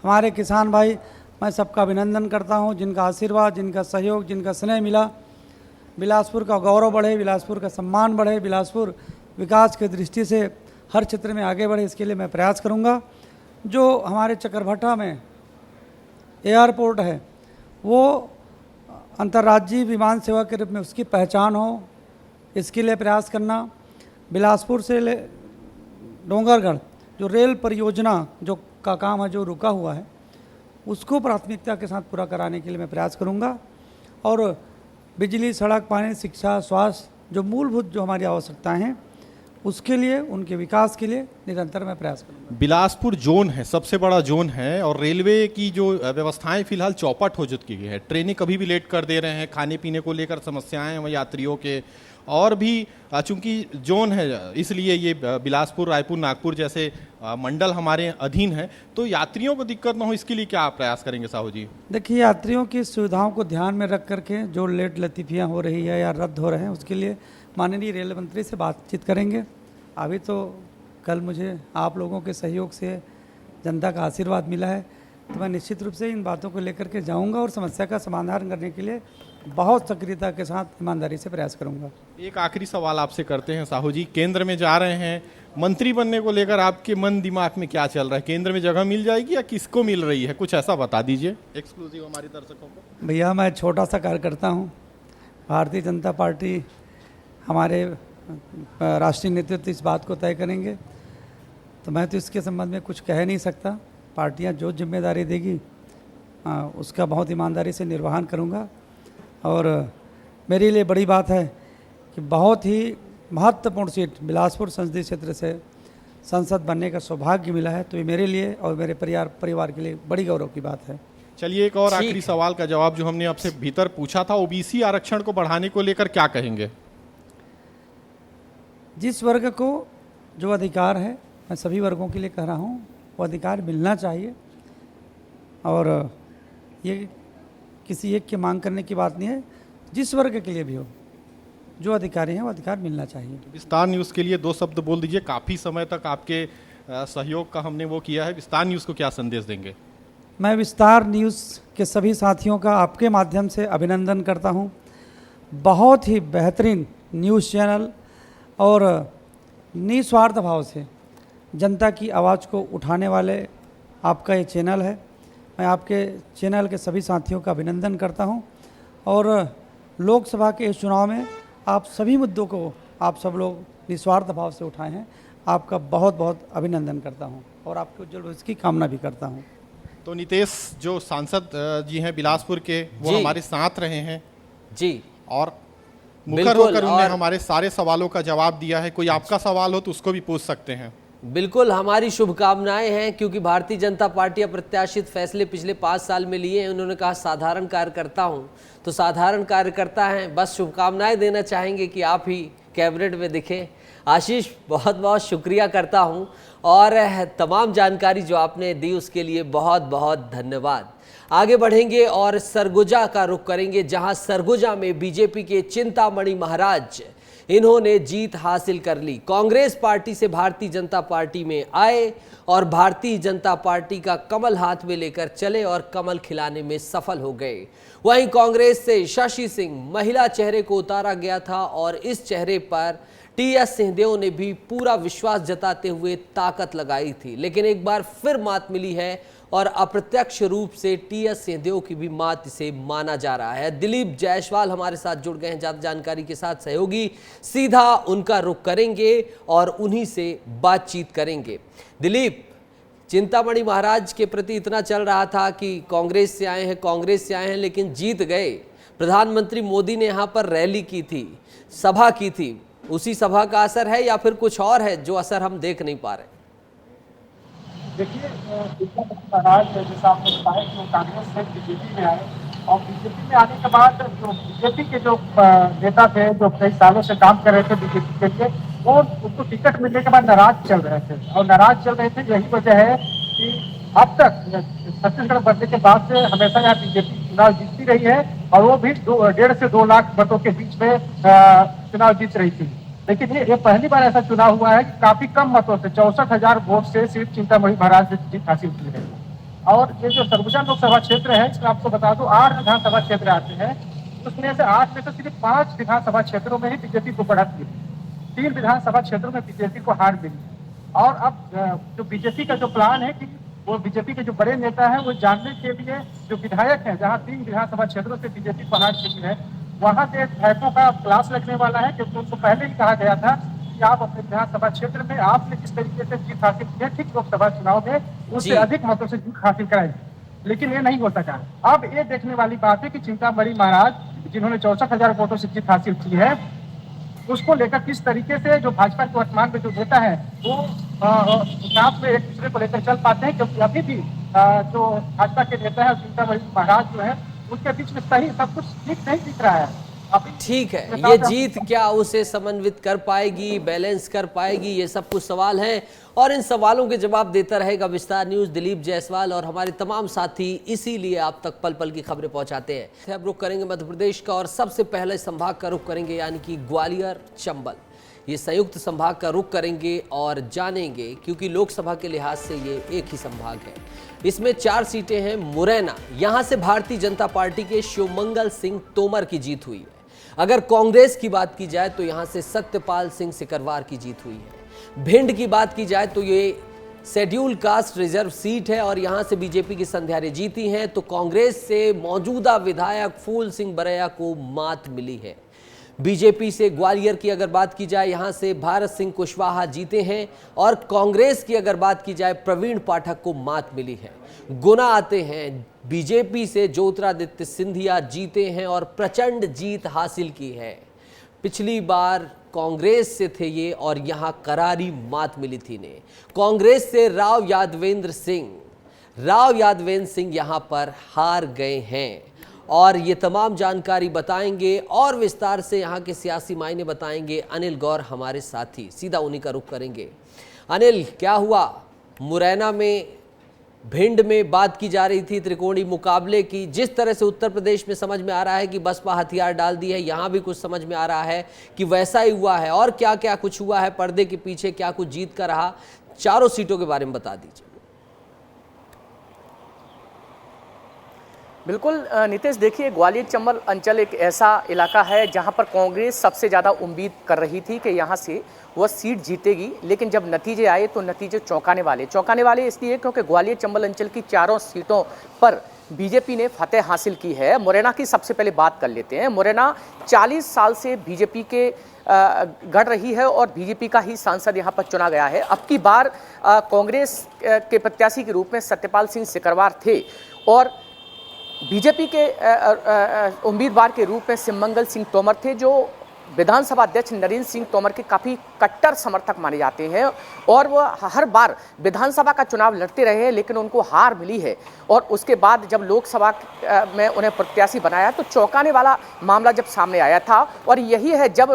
हमारे किसान भाई, मैं सबका अभिनंदन करता हूं, जिनका आशीर्वाद, जिनका सहयोग, जिनका स्नेह मिला। बिलासपुर का गौरव बढ़े, बिलासपुर का सम्मान बढ़े, बिलासपुर विकास की दृष्टि से हर क्षेत्र में आगे बढ़े, इसके लिए मैं प्रयास करूंगा। जो हमारे चकरभाठा में एयरपोर्ट है, वो अंतर्राज्यीय विमान सेवा के रूप में उसकी पहचान हो, इसके लिए प्रयास करना। बिलासपुर से डोंगरगढ़ जो रेल परियोजना जो का काम है, जो रुका हुआ है, उसको प्राथमिकता के साथ पूरा कराने के लिए मैं प्रयास करूंगा। और बिजली, सड़क, पानी, शिक्षा, स्वास्थ्य, जो मूलभूत जो हमारी आवश्यकताएं हैं, उसके लिए, उनके विकास के लिए निरंतर मैं प्रयास करूंगा। बिलासपुर जोन है, सबसे बड़ा जोन है और रेलवे की जो व्यवस्थाएं फिलहाल चौपट हो चुकी है। ट्रेनें कभी भी लेट कर दे रहे हैं, खाने पीने को लेकर समस्याएं हैं यात्रियों के, और भी चूंकि जोन है इसलिए ये बिलासपुर, रायपुर, नागपुर जैसे मंडल हमारे अधीन है, तो यात्रियों को दिक्कत ना हो, इसके लिए क्या आप प्रयास करेंगे साहू जी? देखिए, यात्रियों की सुविधाओं को ध्यान में रख करके जो लेट लतीफियाँ हो रही है या रद्द हो रहे हैं, उसके लिए माननीय रेल मंत्री से बातचीत करेंगे। अभी तो कल मुझे आप लोगों के सहयोग से जनता का आशीर्वाद मिला है, तो मैं निश्चित रूप से इन बातों को लेकर के जाऊंगा और समस्या का समाधान करने के लिए बहुत सक्रियता के साथ ईमानदारी से प्रयास करूंगा। एक आखिरी सवाल आपसे करते हैं साहू जी, केंद्र में जा रहे हैं, मंत्री बनने को लेकर आपके मन दिमाग में क्या चल रहा है? केंद्र में जगह मिल जाएगी या किसको मिल रही है? कुछ ऐसा बता दीजिए एक्सक्लूसिव हमारे दर्शकों को। भैया, मैं छोटा सा कार्यकर्ता हूँ, भारतीय जनता पार्टी, हमारे राष्ट्रीय नेतृत्व इस बात को तय करेंगे, तो मैं तो इसके संबंध में कुछ कह नहीं सकता। पार्टियां जो जिम्मेदारी देगी उसका बहुत ईमानदारी से निर्वहन करूंगा। और मेरे लिए बड़ी बात है कि बहुत ही महत्वपूर्ण सीट बिलासपुर संसदीय क्षेत्र से संसद बनने का सौभाग्य मिला है, तो ये मेरे लिए और मेरे परिवार के लिए बड़ी गौरव की बात है। चलिए, एक और आखिरी सवाल का जवाब जो हमने आपसे भीतर पूछा था, ओबीसी आरक्षण को बढ़ाने को लेकर क्या कहेंगे? जिस वर्ग को जो अधिकार है, मैं सभी वर्गों के लिए कह रहा हूँ, वो अधिकार मिलना चाहिए। और ये किसी एक की मांग करने की बात नहीं है, जिस वर्ग के लिए भी हो, जो अधिकारी हैं वो अधिकार मिलना चाहिए। विस्तार न्यूज़ के लिए 2 शब्द बोल दीजिए। काफ़ी समय तक आपके सहयोग का हमने वो किया है, विस्तार न्यूज़ को क्या संदेश देंगे? मैं विस्तार न्यूज़ के सभी साथियों का आपके माध्यम से अभिनंदन करता हूँ। बहुत ही बेहतरीन न्यूज़ चैनल और निस्वार्थ भाव से जनता की आवाज़ को उठाने वाले आपका ये चैनल है। मैं आपके चैनल के सभी साथियों का अभिनंदन करता हूं और लोकसभा के इस चुनाव में आप सभी मुद्दों को आप सब लोग निस्वार्थ भाव से उठाए हैं। आपका बहुत बहुत अभिनंदन करता हूं और आपके उज्जवल भविष्य की कामना भी करता हूं। तो नितेश जो सांसद जी हैं बिलासपुर के, वो हमारे साथ रहे हैं जी, और मुखर होकर उन्होंने हमारे सारे सवालों का जवाब दिया है। कोई आपका सवाल हो तो उसको भी पूछ सकते हैं। बिल्कुल, हमारी शुभकामनाएं हैं, क्योंकि भारतीय जनता पार्टी अप्रत्याशित फैसले पिछले 5 साल में लिए हैं। उन्होंने कहा साधारण कार्यकर्ता हूं, तो साधारण कार्यकर्ता हैं, बस शुभकामनाएं देना चाहेंगे कि आप ही कैबिनेट में दिखें। आशीष, बहुत बहुत शुक्रिया करता हूं और तमाम जानकारी जो आपने दी उसके लिए बहुत बहुत धन्यवाद। आगे बढ़ेंगे और सरगुजा का रुख करेंगे, जहां सरगुजा में बीजेपी के चिंतामणि महाराज इन्होंने जीत हासिल कर ली। कांग्रेस पार्टी से भारतीय जनता पार्टी में आए और भारतीय जनता पार्टी का कमल हाथ में लेकर चले और कमल खिलाने में सफल हो गए। वहीं कांग्रेस से शशि सिंह महिला चेहरे को उतारा गया था और इस चेहरे पर टीएस सिंहदेव ने भी पूरा विश्वास जताते हुए ताकत लगाई थी, लेकिन एक बार फिर मात मिली है और अप्रत्यक्ष रूप से टीएस सिंहदेव की भी मात इसे माना जा रहा है। दिलीप जायसवाल हमारे साथ जुड़ गए हैं ज्यादा जानकारी के साथ, सहयोगी सीधा उनका रुख करेंगे और उन्हीं से बातचीत करेंगे। दिलीप, चिंतामणि महाराज के प्रति इतना चल रहा था कि कांग्रेस से आए हैं लेकिन जीत गए। प्रधानमंत्री मोदी ने यहाँ पर रैली की थी, सभा की थी, उसी सभा का असर है या फिर कुछ और है जो असर हम देख नहीं पा रहे? देखिए, महाराज जैसा आपने बताया कि वो कांग्रेस से बीजेपी में आए और बीजेपी में आने के बाद जो बीजेपी के जो नेता थे, जो कई सालों से काम कर रहे थे बीजेपी के लिए, वो उनको टिकट मिलने के बाद नाराज चल रहे थे और नाराज चल रहे थे। यही वजह है कि अब तक छत्तीसगढ़ बनने के बाद से हमेशा यहाँ बीजेपी चुनाव जीतती रही है और वो भी 1.5 से 2 लाख मतों के बीच में चुनाव जीत रही थी। लेकिन ये पहली बार ऐसा चुनाव हुआ है कि काफी कम मतों से 64,000 वोट से सिर्फ चिंतामणि महाराज ने जीत हासिल की है। और ये जो सरगुजा लोकसभा क्षेत्र है, इसमें आपको बता दूं 8 विधानसभा क्षेत्र आते हैं, उसमें से 8 में से सिर्फ 5 विधानसभा क्षेत्रों में ही बीजेपी को बढ़त मिली, 3 विधानसभा क्षेत्रों में बीजेपी को हार मिली। और अब जो बीजेपी का जो प्लान है कि वो बीजेपी के जो बड़े नेता हैं वो जानने के लिए जो विधायक हैं, जहाँ 3 विधानसभा क्षेत्रों से बीजेपी को हार मिली है, वहां से विधायकों का क्लास लगने वाला है, क्योंकि उनको पहले ही कहा गया था कि आप अपने विधानसभा क्षेत्र में आपने किस तरीके से जीत हासिल की है, ठीक लोकसभा चुनाव में उससे अधिक मतों से जीत हासिल कराई, लेकिन ये नहीं हो सका। अब ये देखने वाली बात है कि चिंतामणि महाराज जिन्होंने 64,000 वोटों से जीत हासिल की है, उसको लेकर किस तरीके से जो भाजपा के वर्तमान में जो नेता है वो साथ में एक दूसरे को लेकर चल पाते हैं, क्योंकि अभी भी जो भाजपा के नेता है चिंतामणि महाराज जो है उसके बीच में सही सब कुछ ठीक नहीं दिख रहा है। ठीक है, ये जीत क्या उसे समन्वित कर पाएगी, बैलेंस कर पाएगी, ये सब कुछ सवाल हैं और इन सवालों के जवाब देता रहेगा विस्तार न्यूज दिलीप जायसवाल और हमारे तमाम साथी, इसीलिए आप तक पल पल की खबरें पहुंचाते हैं। अब रुख करेंगे मध्य प्रदेश का और सबसे पहले संभाग का रुख करेंगे, यानी कि ग्वालियर चंबल। ये संयुक्त संभाग का रुख करेंगे और जानेंगे, क्योंकि लोकसभा के लिहाज से ये एक ही संभाग है। इसमें 4 सीटें हैं। मुरैना, यहां से भारतीय जनता पार्टी के शिवमंगल सिंह तोमर की जीत हुई है। अगर कांग्रेस की बात की जाए तो यहां से सत्यपाल सिंह सिकरवार की जीत हुई है। भिंड की बात की जाए तो ये शेड्यूल कास्ट रिजर्व सीट है और यहां से बीजेपी की संध्यारे जीती हैं, तो कांग्रेस से मौजूदा विधायक फूल सिंह बरैया को मात मिली है। बीजेपी से ग्वालियर की अगर बात की जाए, यहां से भारत सिंह कुशवाहा जीते हैं और कांग्रेस की अगर बात की जाए प्रवीण पाठक को मात मिली है। गुना आते हैं, बीजेपी से ज्योतिरादित्य सिंधिया जीते हैं और प्रचंड जीत हासिल की है। पिछली बार कांग्रेस से थे ये और यहां करारी मात मिली थी ने। कांग्रेस से राव यादवेंद्र सिंह यहां पर हार गए हैं और ये तमाम जानकारी बताएंगे और विस्तार से यहाँ के सियासी मायने बताएंगे अनिल गौर हमारे साथी। सीधा उन्हीं का रुख करेंगे। अनिल, क्या हुआ मुरैना में? भिंड में बात की जा रही थी त्रिकोणीय मुकाबले की, जिस तरह से उत्तर प्रदेश में समझ में आ रहा है कि बसपा हथियार डाल दी है, यहाँ भी कुछ समझ में आ रहा है कि वैसा ही हुआ है। और क्या क्या कुछ हुआ है पर्दे के पीछे, क्या कुछ जीत का रहा, चारों सीटों के बारे में बता दीजिए। बिल्कुल नितेश, देखिए ग्वालियर चंबल अंचल एक ऐसा इलाका है जहां पर कांग्रेस सबसे ज़्यादा उम्मीद कर रही थी कि यहां से वह सीट जीतेगी, लेकिन जब नतीजे आए तो नतीजे चौंकाने वाले इसलिए क्योंकि ग्वालियर चंबल अंचल की चारों सीटों पर बीजेपी ने फतेह हासिल की है। मुरैना की सबसे पहले बात कर लेते हैं। मुरैना 40 साल से बीजेपी के गढ़ रही है और बीजेपी का ही सांसद यहां पर चुना गया है। अब की बार कांग्रेस के प्रत्याशी के रूप में सत्यपाल सिंह सिकरवार थे और बीजेपी के उम्मीदवार के रूप में शिवमंगल सिंह तोमर थे, जो विधानसभा अध्यक्ष नरेंद्र सिंह तोमर के काफ़ी कट्टर समर्थक माने जाते हैं और वो हर बार विधानसभा का चुनाव लड़ते रहे हैं, लेकिन उनको हार मिली है। और उसके बाद जब लोकसभा में उन्हें प्रत्याशी बनाया तो चौंकाने वाला मामला जब सामने आया था, और यही है जब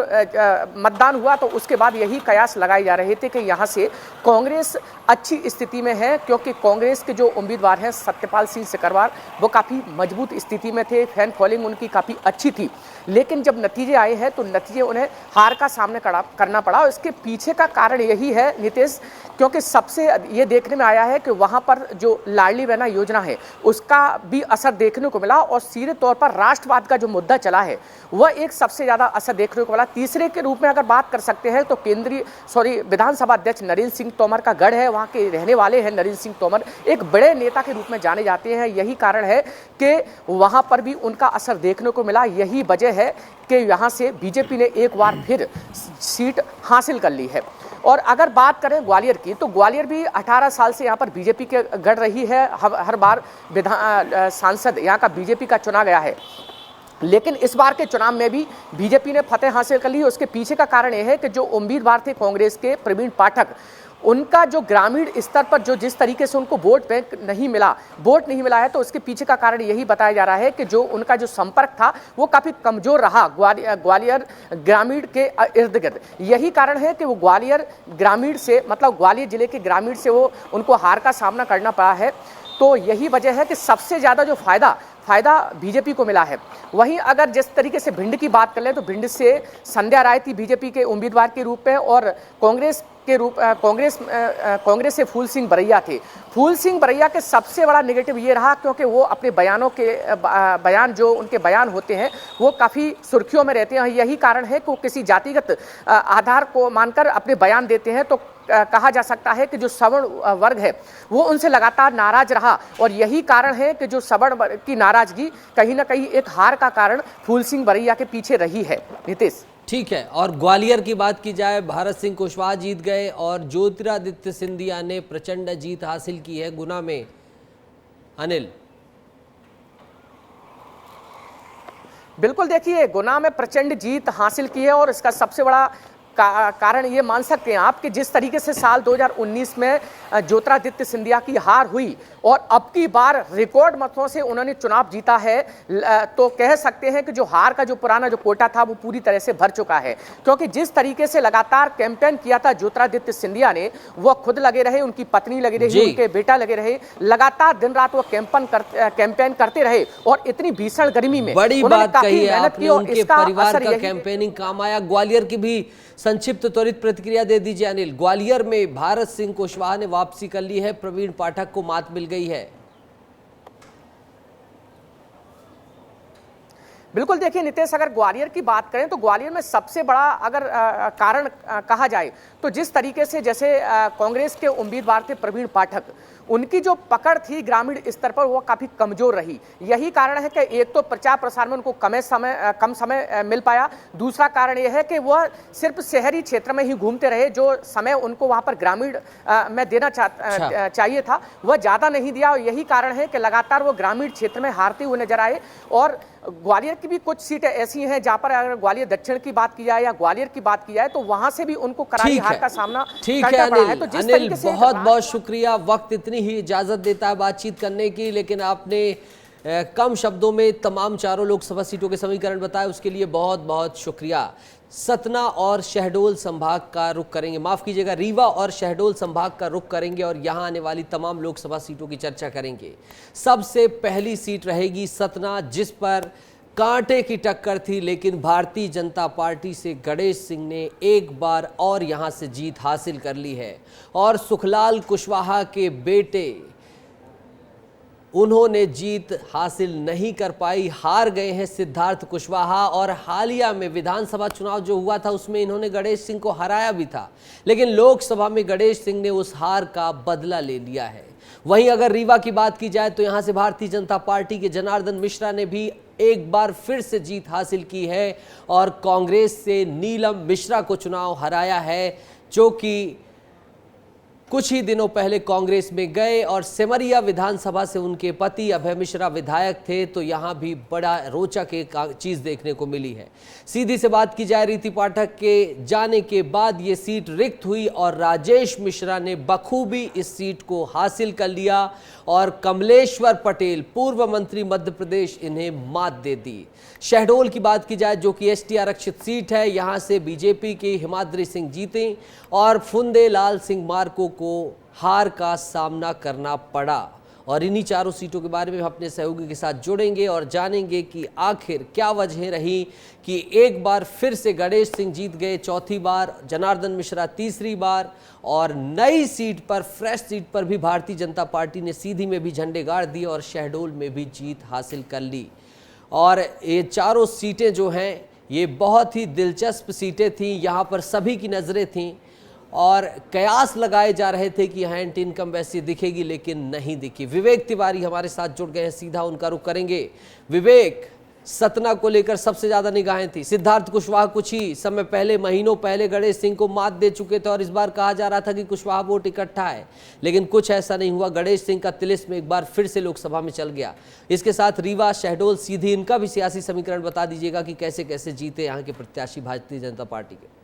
मतदान हुआ तो उसके बाद यही कयास लगाए जा रहे थे कि यहाँ से कांग्रेस अच्छी स्थिति में है, क्योंकि कांग्रेस के जो उम्मीदवार हैं सत्यपाल सिंह सिकरवार वो काफ़ी मजबूत स्थिति में थे, फैन फॉलोइंग उनकी काफ़ी अच्छी थी। लेकिन जब नतीजे आए हैं तो नतीजे उन्हें हार का सामना करना पड़ा। और इसके पीछे का कारण यही है नीतीश, क्योंकि सबसे ये देखने में आया है कि वहाँ पर जो लाडली बहना योजना है उसका भी असर देखने को मिला, और सीधे तौर पर राष्ट्रवाद का जो मुद्दा चला है वह एक सबसे ज़्यादा असर देखने को मिला। तीसरे के रूप में अगर बात कर सकते हैं तो विधानसभा अध्यक्ष नरेंद्र सिंह तोमर का गढ़ है, वहाँ के रहने वाले हैं। नरेंद्र सिंह तोमर एक बड़े नेता के रूप में जाने जाते हैं, यही कारण है कि वहाँ पर भी उनका असर देखने को मिला। यही वजह है कि यहाँ से बीजेपी ने एक बार फिर सीट हासिल कर ली है। और अगर बात करें ग्वालियर की, तो ग्वालियर भी 18 साल से यहाँ पर बीजेपी के गढ़ रही है। हर बार सांसद यहाँ का बीजेपी का चुना गया है, लेकिन इस बार के चुनाव में भी बीजेपी ने फतेह हासिल कर ली। उसके पीछे का कारण यह है कि जो उम्मीदवार थे कांग्रेस के प्रवीण पाठक, उनका जो ग्रामीण स्तर पर जो जिस तरीके से उनको वोट नहीं मिला है, तो उसके पीछे का कारण यही बताया जा रहा है कि जो उनका जो संपर्क था वो काफ़ी कमज़ोर रहा ग्वालियर ग्रामीण के इर्द गिर्द। यही कारण है कि वो ग्वालियर ग्रामीण से, मतलब ग्वालियर जिले के ग्रामीण से वो उनको हार का सामना करना पड़ा है। तो यही वजह है कि सबसे ज़्यादा जो फ़ायदा बीजेपी को मिला है। वहीं अगर जिस तरीके से भिंड की बात कर लें तो भिंड से संध्या राय थी बीजेपी के उम्मीदवार के रूप में, और कांग्रेस से फूल सिंह बरैया थे। फूल सिंह बरैया के सबसे बड़ा नेगेटिव ये रहा क्योंकि वो अपने जो उनके बयान होते हैं वो काफ़ी सुर्खियों में रहते हैं। यही कारण है कि वो किसी जातिगत आधार को मानकर अपने बयान देते हैं। तो कहा जा सकता है कि जो सवर्ण वर्ग है वो उनसे लगातार नाराज रहा, और यही कारण है कि जो सवर्ण वर्ग की नाराजगी कहीं ना कहीं एक हार का कारण फूल सिंह बरैया के पीछे रही है। नीतीश, ठीक है। और ग्वालियर की बात की जाए, भारत सिंह कुशवाहा जीत गए और ज्योतिरादित्य सिंधिया ने प्रचंड जीत हासिल की है गुना में। अनिल, बिल्कुल, देखिए गुना में प्रचंड जीत हासिल की है, और इसका सबसे बड़ा कारण ये मान सकते हैं आप कि जिस तरीके से साल 2019 में ज्योतिरादित्य सिंधिया की हार हुई और अब की बार रिकॉर्ड मतों से उन्होंने चुनाव जीता है, तो कह सकते हैं कि जो हार का जो पुराना जो कोटा था वो पूरी तरह से भर चुका है। क्योंकि जिस तरीके से लगातार कैंपेन किया था ज्योतिरादित्य सिंधिया ने, वो खुद लगे रहे, उनकी पत्नी लगी रही, उनके बेटा लगे रहे, लगातार दिन रात वो कैंपेन करते रहे, और इतनी भीषण गर्मी में बड़ी बात कही है आपने, उनके परिवार का कैंपेनिंग काम आया। ग्वालियर की भी संक्षिप्त त्वरित प्रतिक्रिया दे दीजिए अनिल। ग्वालियर में भारत सिंह कुशवाहा ने वापसी कर ली है, प्रवीण पाठक को मात मिल गई है। बिल्कुल, देखिए नीतीश, अगर ग्वालियर की बात करें तो ग्वालियर में सबसे बड़ा अगर कारण कहा जाए तो जिस तरीके से जैसे कांग्रेस के उम्मीदवार थे प्रवीण पाठक, उनकी जो पकड़ थी ग्रामीण स्तर पर वो काफ़ी कमज़ोर रही। यही कारण है कि एक तो प्रचार प्रसार में उनको कम समय मिल पाया, दूसरा कारण यह है कि वह सिर्फ शहरी क्षेत्र में ही घूमते रहे, जो समय उनको वहाँ पर ग्रामीण में देना चाहिए था वह ज़्यादा नहीं दिया। और यही कारण है कि लगातार वो ग्रामीण क्षेत्र में हारते हुए नजर आए। और ग्वालियर की भी कुछ सीटें ऐसी हैं जहाँ पर अगर ग्वालियर दक्षिण की बात की जाए या ग्वालियर की बात की जाए तो वहाँ से भी उनको करारी हार का सामना करना पड़ा है। तो जिस तरीके से बहुत बहुत शुक्रिया, वक्त इतनी ही इजाजत देता है बातचीत करने की, लेकिन आपने कम शब्दों में तमाम चारों लोकसभा सीटों के समीकरण बताए, उसके लिए बहुत बहुत शुक्रिया। सतना और शहडोल संभाग का रुख करेंगे, माफ कीजिएगा, रीवा और शहडोल संभाग का रुख करेंगे और यहां आने वाली तमाम लोकसभा सीटों की चर्चा करेंगे। सबसे पहली सीट रहेगी सतना, जिस पर कांटे की टक्कर थी, लेकिन भारतीय जनता पार्टी से गणेश सिंह ने एक बार और यहां से जीत हासिल कर ली है। और सुखलाल कुशवाहा के बेटे, उन्होंने जीत हासिल नहीं कर पाई, हार गए हैं सिद्धार्थ कुशवाहा। और हालिया में विधानसभा चुनाव जो हुआ था उसमें इन्होंने गणेश सिंह को हराया भी था, लेकिन लोकसभा में गणेश सिंह ने उस हार का बदला ले लिया है। वहीं अगर रीवा की बात की जाए तो यहां से भारतीय जनता पार्टी के जनार्दन मिश्रा ने भी एक बार फिर से जीत हासिल की है और कांग्रेस से नीलम मिश्रा को चुनाव हराया है, जो कि कुछ ही दिनों पहले कांग्रेस में गए और सिमरिया विधानसभा से उनके पति अभय मिश्रा विधायक थे, तो यहां भी बड़ा रोचक एक चीज देखने को मिली है। सीधी से बात की जाए, रीति पाठक के जाने के बाद ये सीट रिक्त हुई और राजेश मिश्रा ने बखूबी इस सीट को हासिल कर लिया और कमलेश्वर पटेल, पूर्व मंत्री मध्य प्रदेश, इन्हें मात दे दी। शहडोल की बात की जाए, जो कि एसटी आरक्षित सीट है, यहां से बीजेपी के हिमाद्री सिंह जीते और फुंदे लाल सिंह मार्को को हार का सामना करना पड़ा। और इन्हीं चारों सीटों के बारे में हम अपने सहयोगी के साथ जुड़ेंगे और जानेंगे कि आखिर क्या वजह रही कि एक बार फिर से गणेश सिंह जीत गए, चौथी बार जनार्दन मिश्रा तीसरी बार, और नई सीट पर, फ्रेश सीट पर भी भारतीय जनता पार्टी ने सीधी में भी झंडे गाड़ दिए और शहडोल में भी जीत हासिल कर ली। और ये चारों सीटें जो हैं, ये बहुत ही दिलचस्प सीटें थीं, यहाँ पर सभी की नज़रें थीं और कयास लगाए जा रहे थे कि यहाँ एंटी इनकम वैसी दिखेगी, लेकिन नहीं दिखी। विवेक तिवारी हमारे साथ जुड़ गए हैं, सीधा उनका रुख करेंगे। विवेक, सतना को लेकर सबसे ज्यादा निगाहें थी। सिद्धार्थ कुशवाहा कुछ ही समय पहले, महीनों पहले गणेश सिंह को मात दे चुके थे और इस बार कहा जा रहा था कि कुशवाहा वोट इकट्ठा है, लेकिन कुछ ऐसा नहीं हुआ। गणेश सिंह का तिलिस्म एक बार फिर से लोकसभा में चल गया। इसके साथ रीवा, शहडोल, सीधी, इनका भी सियासी समीकरण बता दीजिएगा कि कैसे कैसे जीते यहाँ के प्रत्याशी भारतीय जनता पार्टी के।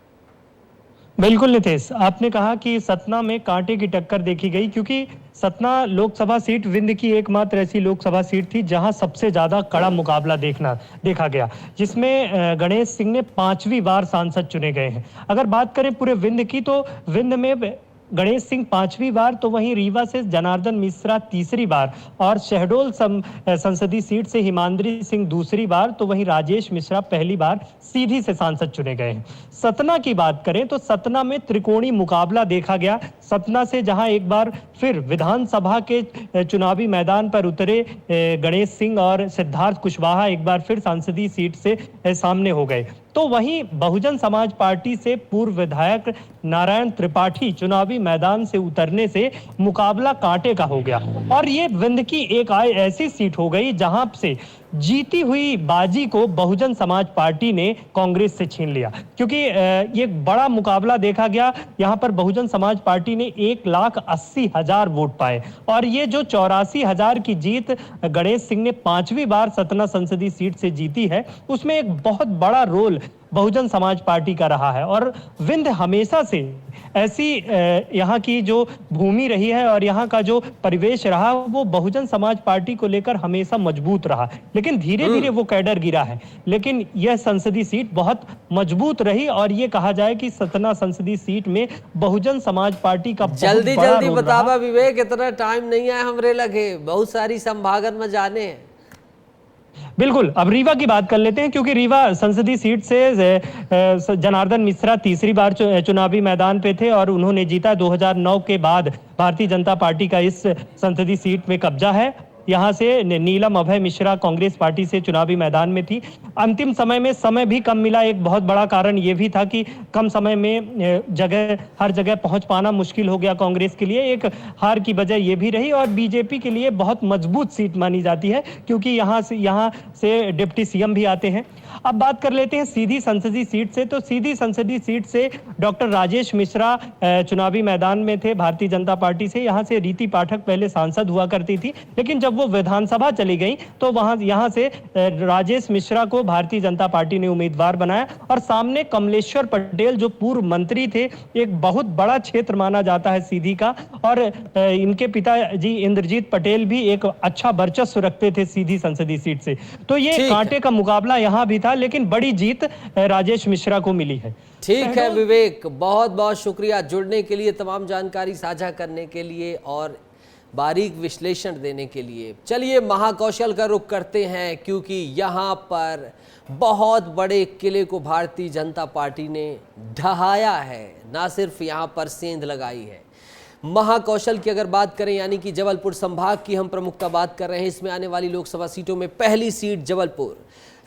बिल्कुल नितेश, आपने कहा कि सतना में कांटे की टक्कर देखी गई, क्योंकि सतना लोकसभा सीट विंध्य की एकमात्र ऐसी लोकसभा सीट थी जहां सबसे ज्यादा कड़ा मुकाबला देखा गया, जिसमें गणेश सिंह ने 5वीं बार सांसद चुने गए हैं। अगर बात करें पूरे विंध्य की, तो विंध्य में गणेश सिंह 5वीं बार, तो वहीं रीवा से जनार्दन मिश्रा तीसरी बार और शहडोल संसदीय सीट से हिमाद्री सिंह दूसरी बार, तो वहीं राजेश मिश्रा पहली बार सीधी से सांसद चुने गए हैं। सतना की बात करें तो सतना में त्रिकोणीय मुकाबला देखा गया। सतना से जहां एक बार फिर विधानसभा के चुनावी मैदान पर उतरे गणेश सिंह और सिद्धार्थ कुशवाहा एक बार फिर सांसदीय सीट से सामने हो गए, तो वहीं बहुजन समाज पार्टी से पूर्व विधायक नारायण त्रिपाठी चुनावी मैदान से उतरने से मुकाबला कांटे का हो गया। और ये विंध्य की एक ऐसी सीट हो गई जहां से जीती हुई बाजी को बहुजन समाज पार्टी ने कांग्रेस से छीन लिया, क्योंकि ये बड़ा मुकाबला देखा गया। यहां पर बहुजन समाज पार्टी ने 1,80,000 वोट पाए और ये जो 84,000 की जीत गणेश सिंह ने 5वीं बार सतना संसदीय सीट से जीती है, उसमें एक बहुत बड़ा रोल बहुजन समाज पार्टी का रहा है। और विंध्य हमेशा से ऐसी यहाँ की जो भूमि रही है और यहाँ का जो परिवेश रहा, वो बहुजन समाज पार्टी को लेकर हमेशा मजबूत रहा, लेकिन धीरे धीरे वो कैडर गिरा है। लेकिन यह संसदीय सीट बहुत मजबूत रही और ये कहा जाए कि सतना संसदीय सीट में बहुजन समाज पार्टी का जल्दी बतावा विवेक, इतना टाइम नहीं है हमरे लगे, बहुत सारी संभागन में जाने हैं। बिल्कुल, अब रीवा की बात कर लेते हैं, क्योंकि रीवा संसदीय सीट से जनार्दन मिश्रा तीसरी बार चुनावी मैदान पे थे और उन्होंने जीता। 2009 के बाद भारतीय जनता पार्टी का इस संसदीय सीट में कब्जा है। यहाँ से नीलम अभय मिश्रा कांग्रेस पार्टी से चुनावी मैदान में थी। अंतिम समय में समय भी कम मिला, एक बहुत बड़ा कारण ये भी था कि कम समय में हर जगह पहुंच पाना मुश्किल हो गया कांग्रेस के लिए। एक हार की वजह ये भी रही और बीजेपी के लिए बहुत मजबूत सीट मानी जाती है, क्योंकि यहाँ से डिप्टी सीएम भी आते हैं। अब बात कर लेते हैं सीधी संसदीय सीट से, तो सीधी संसदीय सीट से डॉक्टर राजेश मिश्रा चुनावी मैदान में थे भारतीय जनता पार्टी से। यहाँ से रीति पाठक पहले सांसद हुआ करती थी, लेकिन जब वो विधानसभा चली गई तो यहाँ से राजेश मिश्रा को भारतीय जनता पार्टी ने उम्मीदवार बनाया और सामने कमलेश्वर पटेल जो पूर्व मंत्री थे, एक बहुत बड़ा क्षेत्र माना जाता है सीधी का, और इनके पिताजी इंद्रजीत पटेल भी एक अच्छा वर्चस्व रखते थे सीधी संसदीय सीट से। तो ये कांटे का मुकाबला यहाँ भी था, लेकिन बड़ी जीत राजेश मिश्रा को मिली है। ठीक है विवेक, बहुत बहुत शुक्रिया जुड़ने के लिए, तमाम जानकारी साझा करने के लिए और बारीक विश्लेषण देने के लिए। चलिए महाकौशल का रुख करते हैं, क्योंकि यहाँ पर बहुत बड़े किले को भारतीय जनता पार्टी ने ढहाया है, ना सिर्फ यहाँ पर सेंध लगाई है। महाकौशल की अगर बात करें, यानी कि जबलपुर संभाग की हम प्रमुखता बात कर रहे हैं, इसमें आने वाली लोकसभा सीटों में पहली सीट जबलपुर।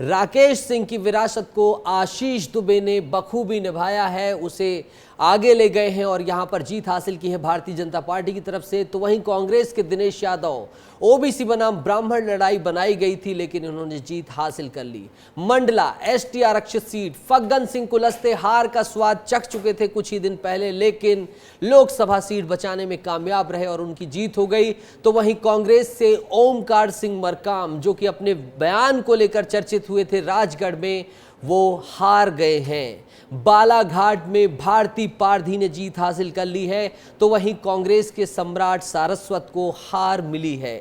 राकेश सिंह की विरासत को आशीष दुबे ने बखूबी निभाया है, उसे आगे ले गए हैं और यहां पर जीत हासिल की है भारतीय जनता पार्टी की तरफ से। तो वहीं कांग्रेस के दिनेश यादव, ओबीसी बनाम ब्राह्मण लड़ाई बनाई गई थी लेकिन उन्होंने जीत हासिल कर ली। मंडला एसटी आरक्षित सीट, फग्गन सिंह कुलस्ते हार का स्वाद चख चुके थे कुछ ही दिन पहले, लेकिन लोकसभा सीट बचाने में कामयाब रहे और उनकी जीत हो गई। तो वहीं कांग्रेस से ओमकार सिंह मरकाम, जो कि अपने बयान को लेकर चर्चित हुए थे राजगढ़ में, वो हार गए हैं। बालाघाट में भारती पारधी ने जीत हासिल कर ली है। तो वहीं कांग्रेस के सम्राट सारस्वत को हार मिली है।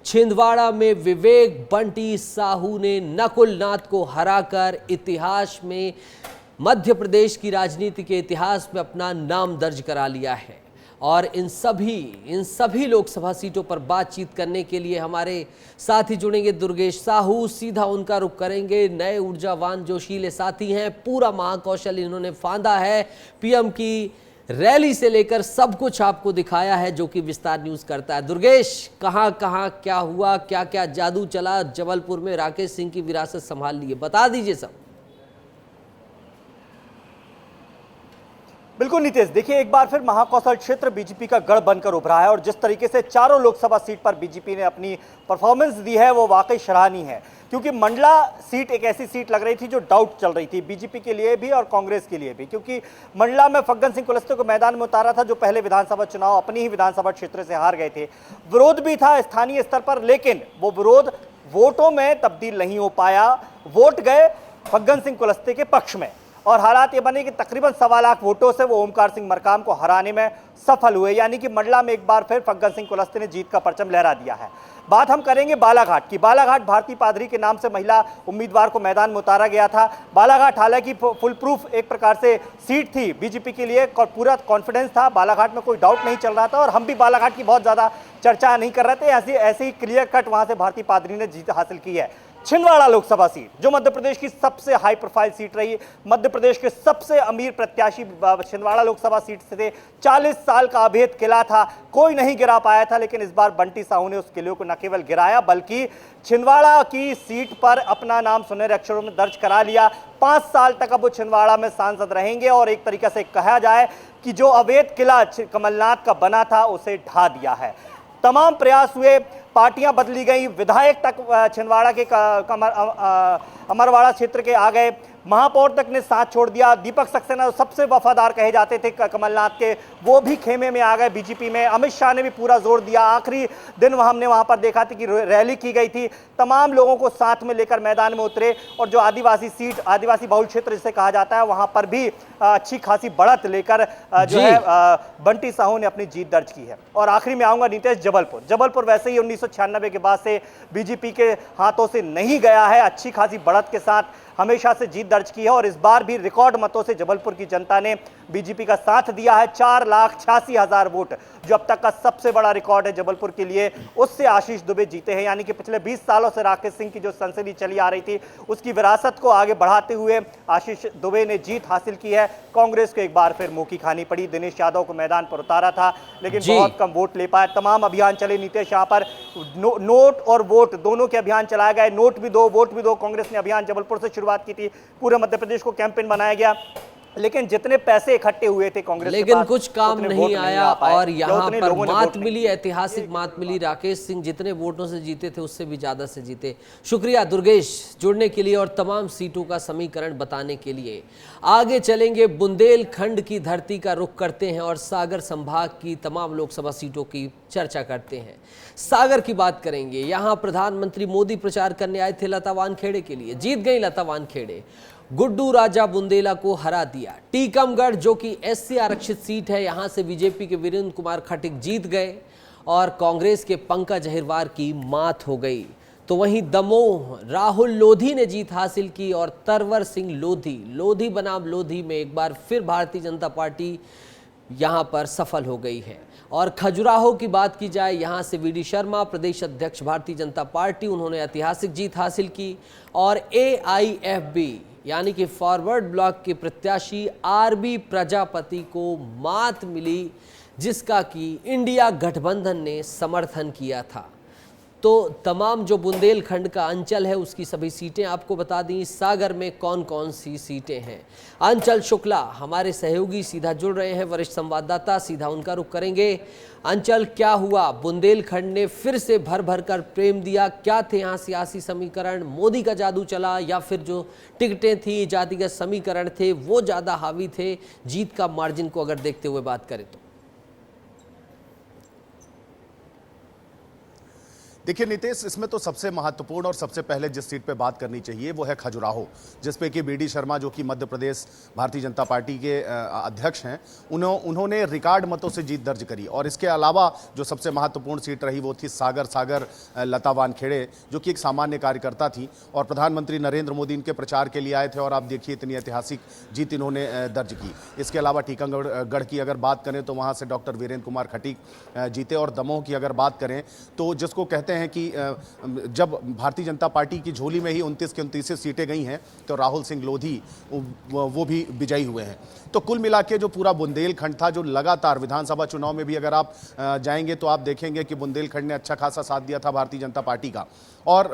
छिंदवाड़ा में विवेक बंटी साहू ने नकुल नाथ को हराकर इतिहास में, मध्य प्रदेश की राजनीति के इतिहास में अपना नाम दर्ज करा लिया है। और इन सभी लोकसभा सीटों पर बातचीत करने के लिए हमारे साथी जुड़ेंगे दुर्गेश साहू, सीधा उनका रुख करेंगे। नए ऊर्जावान जोशीले साथी हैं, पूरा महाकौशल इन्होंने फांदा है, पीएम की रैली से लेकर सब कुछ आपको दिखाया है जो कि विस्तार न्यूज करता है। दुर्गेश, कहां कहां क्या हुआ, क्या क्या जादू चला, जबलपुर में राकेश सिंह की विरासत संभाल ली है, बता दीजिए सब। बिल्कुल नितेश, देखिए एक बार फिर महाकौशल क्षेत्र बीजेपी का गढ़ बनकर उभरा है और जिस तरीके से चारों लोकसभा सीट पर बीजेपी ने अपनी परफॉर्मेंस दी है वो वाकई सराहनीय है, क्योंकि मंडला सीट एक ऐसी सीट लग रही थी जो डाउट चल रही थी बीजेपी के लिए भी और कांग्रेस के लिए भी, क्योंकि मंडला में फग्गन सिंह कुलस्ते को मैदान में उतारा था जो पहले विधानसभा चुनाव अपनी ही विधानसभा क्षेत्र से हार गए थे। विरोध भी था स्थानीय स्तर पर, लेकिन वो विरोध वोटों में तब्दील नहीं हो पाया। वोट गए फग्गन सिंह कुलस्ते के पक्ष में और हालात ये बने कि तकरीबन 1.25 लाख वोटों से वो ओमकार सिंह मरकाम को हराने में सफल हुए, यानी कि मंडला में एक बार फिर फग्गन सिंह कुलस्ते ने जीत का परचम लहरा दिया है। बात हम करेंगे बालाघाट की। बालाघाट भारती पादरी के नाम से महिला उम्मीदवार को मैदान में उतारा गया था। बालाघाट हालांकि फुल प्रूफ एक प्रकार से सीट थी बीजेपी के लिए, पूरा कॉन्फिडेंस था, बालाघाट में कोई डाउट नहीं चल रहा था और हम भी बालाघाट की बहुत ज़्यादा चर्चा नहीं कर रहे थे। ऐसे ही क्लियर कट वहाँ से भारती पादरी ने जीत हासिल की है। छिंदवाड़ा लोकसभा सीट जो मध्य प्रदेश की सबसे हाई प्रोफाइल सीट रही, मध्य प्रदेश के सबसे अमीर प्रत्याशी छिंदवाड़ा लोकसभा सीट से थे, 40 साल का अभेद किला था, कोई नहीं गिरा पाया था, लेकिन इस बार बंटी साहू ने उस किले को न केवल गिराया बल्कि छिंदवाड़ा की सीट पर अपना नाम सुनहरे अक्षरों में दर्ज करा लिया। 5 साल तक अब वो छिंदवाड़ा में सांसद रहेंगे और एक तरीके से कहा जाए कि जो अवैध किला कमलनाथ का बना था उसे ढा दिया है। तमाम प्रयास हुए, पार्टियां बदली गई, विधायक तक छिंदवाड़ा के अमरवाड़ा क्षेत्र के आ गए, महापौर तक ने साथ छोड़ दिया। दीपक सक्सेना सबसे वफादार कहे जाते थे कमलनाथ के, वो भी खेमे में आ गए बीजेपी में। अमित शाह ने भी पूरा जोर दिया। आखिरी दिन हमने वहां पर देखा था कि रैली की गई थी, तमाम लोगों को साथ में लेकर मैदान में उतरे और जो आदिवासी सीट, आदिवासी बहुल क्षेत्र जिसे कहा जाता है, वहां पर भी अच्छी खासी बढ़त लेकर जो है बंटी साहू ने अपनी जीत दर्ज की है। और आखिरी में आऊंगा नीतीश, जबलपुर वैसे ही 1996 के बाद से बीजेपी के हाथों से नहीं गया है, अच्छी खासी बढ़त के साथ हमेशा से जीत दर्ज की है और इस बार भी रिकॉर्ड मतों से जबलपुर की जनता ने बीजेपी का साथ दिया है। 4,86,000 वोट जो अब तक का सबसे बड़ा रिकॉर्ड है जबलपुर के लिए, उससे आशीष दुबे जीते हैं। यानी कि पिछले 20 सालों से राकेश सिंह की जो संसदीय चली आ रही थी उसकी विरासत को आगे बढ़ाते हुए आशीष दुबे ने जीत हासिल की है। कांग्रेस को एक बार फिर मुंह की खानी पड़ी, दिनेश यादव को मैदान पर उतारा था लेकिन बहुत कम वोट ले पाए। तमाम अभियान चले नीतीश, यहाँ पर नोट और वोट दोनों के अभियान चलाए गए, नोट भी दो वोट भी दो। कांग्रेस ने अभियान जबलपुर से शुरुआत की थी, पूरे मध्य प्रदेश को कैंपेन बनाया गया, लेकिन जितने पैसे इकट्ठे हुए थे कांग्रेस लेकिन के पास, कुछ काम नहीं आया और यहाँ पर मात मिली, ऐतिहासिक मात मिली। राकेश सिंह जितने वोटों से जीते थे उससे भी ज्यादा से जीते। शुक्रिया दुर्गेश जुड़ने के लिए और तमाम सीटों का समीकरण बताने के लिए। आगे चलेंगे, बुंदेलखंड की धरती का रुख करते हैं और सागर संभाग की तमाम लोकसभा सीटों की चर्चा करते हैं। सागर की बात करेंगे। यहाँ प्रधानमंत्री मोदी प्रचार करने आए थे लता वानखेड़े के लिए, जीत गई लता वानखेड़े। गुड्डू राजा बुंदेला को हरा दिया। टीकमगढ़ जो कि एससी आरक्षित सीट है, यहां से बीजेपी के वीरेंद्र कुमार खटिक जीत गए और कांग्रेस के पंकज अहिरवार की मात हो गई। तो वहीं दमोह राहुल लोधी ने जीत हासिल की और तरवर सिंह लोधी बनाम लोधी में एक बार फिर भारतीय जनता पार्टी यहां पर सफल हो गई है। और खजुराहो की बात की जाए, यहां से वीडी शर्मा प्रदेश अध्यक्ष भारतीय जनता पार्टी, उन्होंने ऐतिहासिक जीत हासिल की और AIFB यानी कि फॉरवर्ड ब्लॉक के प्रत्याशी RB प्रजापति को मात मिली, जिसका कि इंडिया गठबंधन ने समर्थन किया था। तो तमाम जो बुंदेलखंड का अंचल है उसकी सभी सीटें आपको बता दी। सागर में कौन कौन सी सीटें हैं। अंचल शुक्ला हमारे सहयोगी सीधा जुड़ रहे हैं, वरिष्ठ संवाददाता, सीधा उनका रुख करेंगे। अंचल, क्या हुआ? बुंदेलखंड ने फिर से भर भर कर प्रेम दिया। क्या थे यहाँ सियासी समीकरण? मोदी का जादू चला या फिर जो टिकटें थी, जातिगत समीकरण थे, वो ज़्यादा हावी थे जीत का मार्जिन को अगर देखते हुए बात करें तो? देखिए नीतीश, इसमें तो सबसे महत्वपूर्ण और सबसे पहले जिस सीट पे बात करनी चाहिए वो है खजुराहो, जिसपे कि बीडी शर्मा जो कि मध्य प्रदेश भारतीय जनता पार्टी के अध्यक्ष हैं, उन्होंने रिकॉर्ड मतों से जीत दर्ज करी। और इसके अलावा जो सबसे महत्वपूर्ण सीट रही वो थी सागर लता वानखेड़े, जो कि एक सामान्य कार्यकर्ता थी और प्रधानमंत्री नरेंद्र मोदी इनके प्रचार के लिए आए थे और आप देखिए इतनी ऐतिहासिक जीत इन्होंने दर्ज की। इसके अलावा टीकमगढ़ की अगर बात करें तो वहाँ से डॉक्टर वीरेंद्र कुमार खटीक जीते। और दमोह की अगर बात करें तो जिसको कहते हैं कि जब भारतीय जनता पार्टी की झोली में ही 29 की 29 सीटें गई हैं तो राहुल सिंह लोधी वो भी विजयी हुए हैं। तो कुल मिला के जो पूरा बुंदेलखंड था, जो लगातार विधानसभा चुनाव में भी अगर आप जाएंगे तो आप देखेंगे कि बुंदेलखंड ने अच्छा खासा साथ दिया था भारतीय जनता पार्टी का। और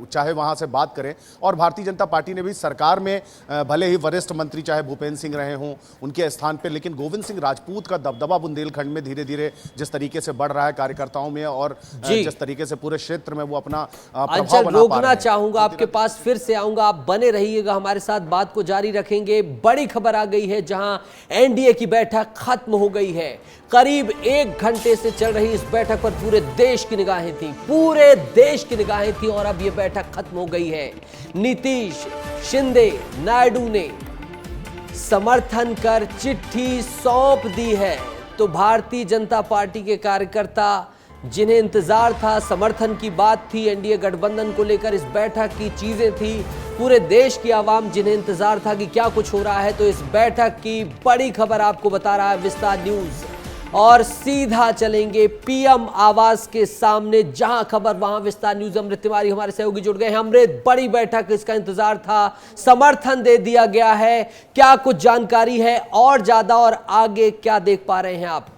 चाहे वहाँ से बात करें, और भारतीय जनता पार्टी ने भी सरकार में भले ही वरिष्ठ मंत्री चाहे भूपेंद्र सिंह रहे हों उनके स्थान पर, लेकिन गोविंद सिंह राजपूत का दबदबा बुंदेलखंड में धीरे धीरे जिस तरीके से बढ़ रहा है कार्यकर्ताओं में और जिस तरीके से पूरे क्षेत्र में वो अपना प्रभाव बना रोकना चाहूंगा, आपके पास फिर से आऊंगा, आप बने रहिएगा हमारे साथ, बात को जारी रखेंगे। बड़ी खबर आ गई है, जहां एनडीए की बैठक खत्म हो गई है। करीब 1 घंटे से चल रही इस बैठक पर पूरे देश की निगाहें थी, पूरे देश की निगाहें थी और अब यह बैठक खत्म हो गई है। नीतीश, शिंदे, नायडू ने समर्थन कर चिट्ठी सौंप दी है। तो भारतीय जनता पार्टी के कार्यकर्ता जिन्हें इंतजार था, समर्थन की बात थी, एनडीए गठबंधन को लेकर इस बैठक की चीजें थी, पूरे देश की आवाम जिन्हें इंतजार था कि क्या कुछ हो रहा है, तो इस बैठक की बड़ी खबर आपको बता रहा है विस्तार न्यूज। और सीधा चलेंगे पीएम आवास के सामने, जहां खबर वहां विस्तार न्यूज। अमृत तिवारी हमारे सहयोगी जुड़ गए हैं। अमृत, बड़ी बैठक, इसका इंतजार था, समर्थन दे दिया गया है, क्या कुछ जानकारी है और ज्यादा, और आगे क्या देख पा रहे हैं आप?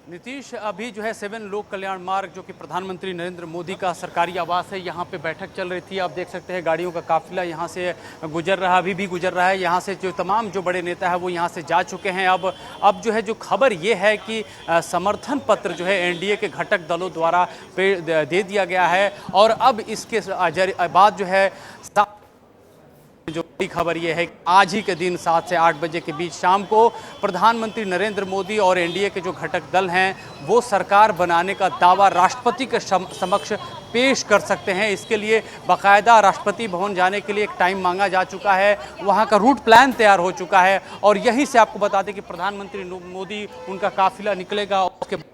नीतीश, अभी जो है 7 लोक कल्याण मार्ग जो कि प्रधानमंत्री नरेंद्र मोदी का सरकारी आवास है, यहाँ पे बैठक चल रही थी। आप देख सकते हैं गाड़ियों का काफिला यहाँ से गुजर रहा, अभी भी गुजर रहा है। यहाँ से जो तमाम जो बड़े नेता है वो यहाँ से जा चुके हैं। अब जो है जो खबर ये है कि समर्थन पत्र जो है एनडीए के घटक दलों द्वारा दे दिया गया है। और अब इसके बाद जो है जो बड़ी खबर यह है कि आज ही के दिन 7 से 8 बजे के बीच शाम को प्रधानमंत्री नरेंद्र मोदी और एनडीए के जो घटक दल हैं वो सरकार बनाने का दावा राष्ट्रपति के समक्ष पेश कर सकते हैं। इसके लिए बाकायदा राष्ट्रपति भवन जाने के लिए एक टाइम मांगा जा चुका है, वहां का रूट प्लान तैयार हो चुका है और यहीं से आपको बता दें कि प्रधानमंत्री मोदी उनका काफिला निकलेगा और उसके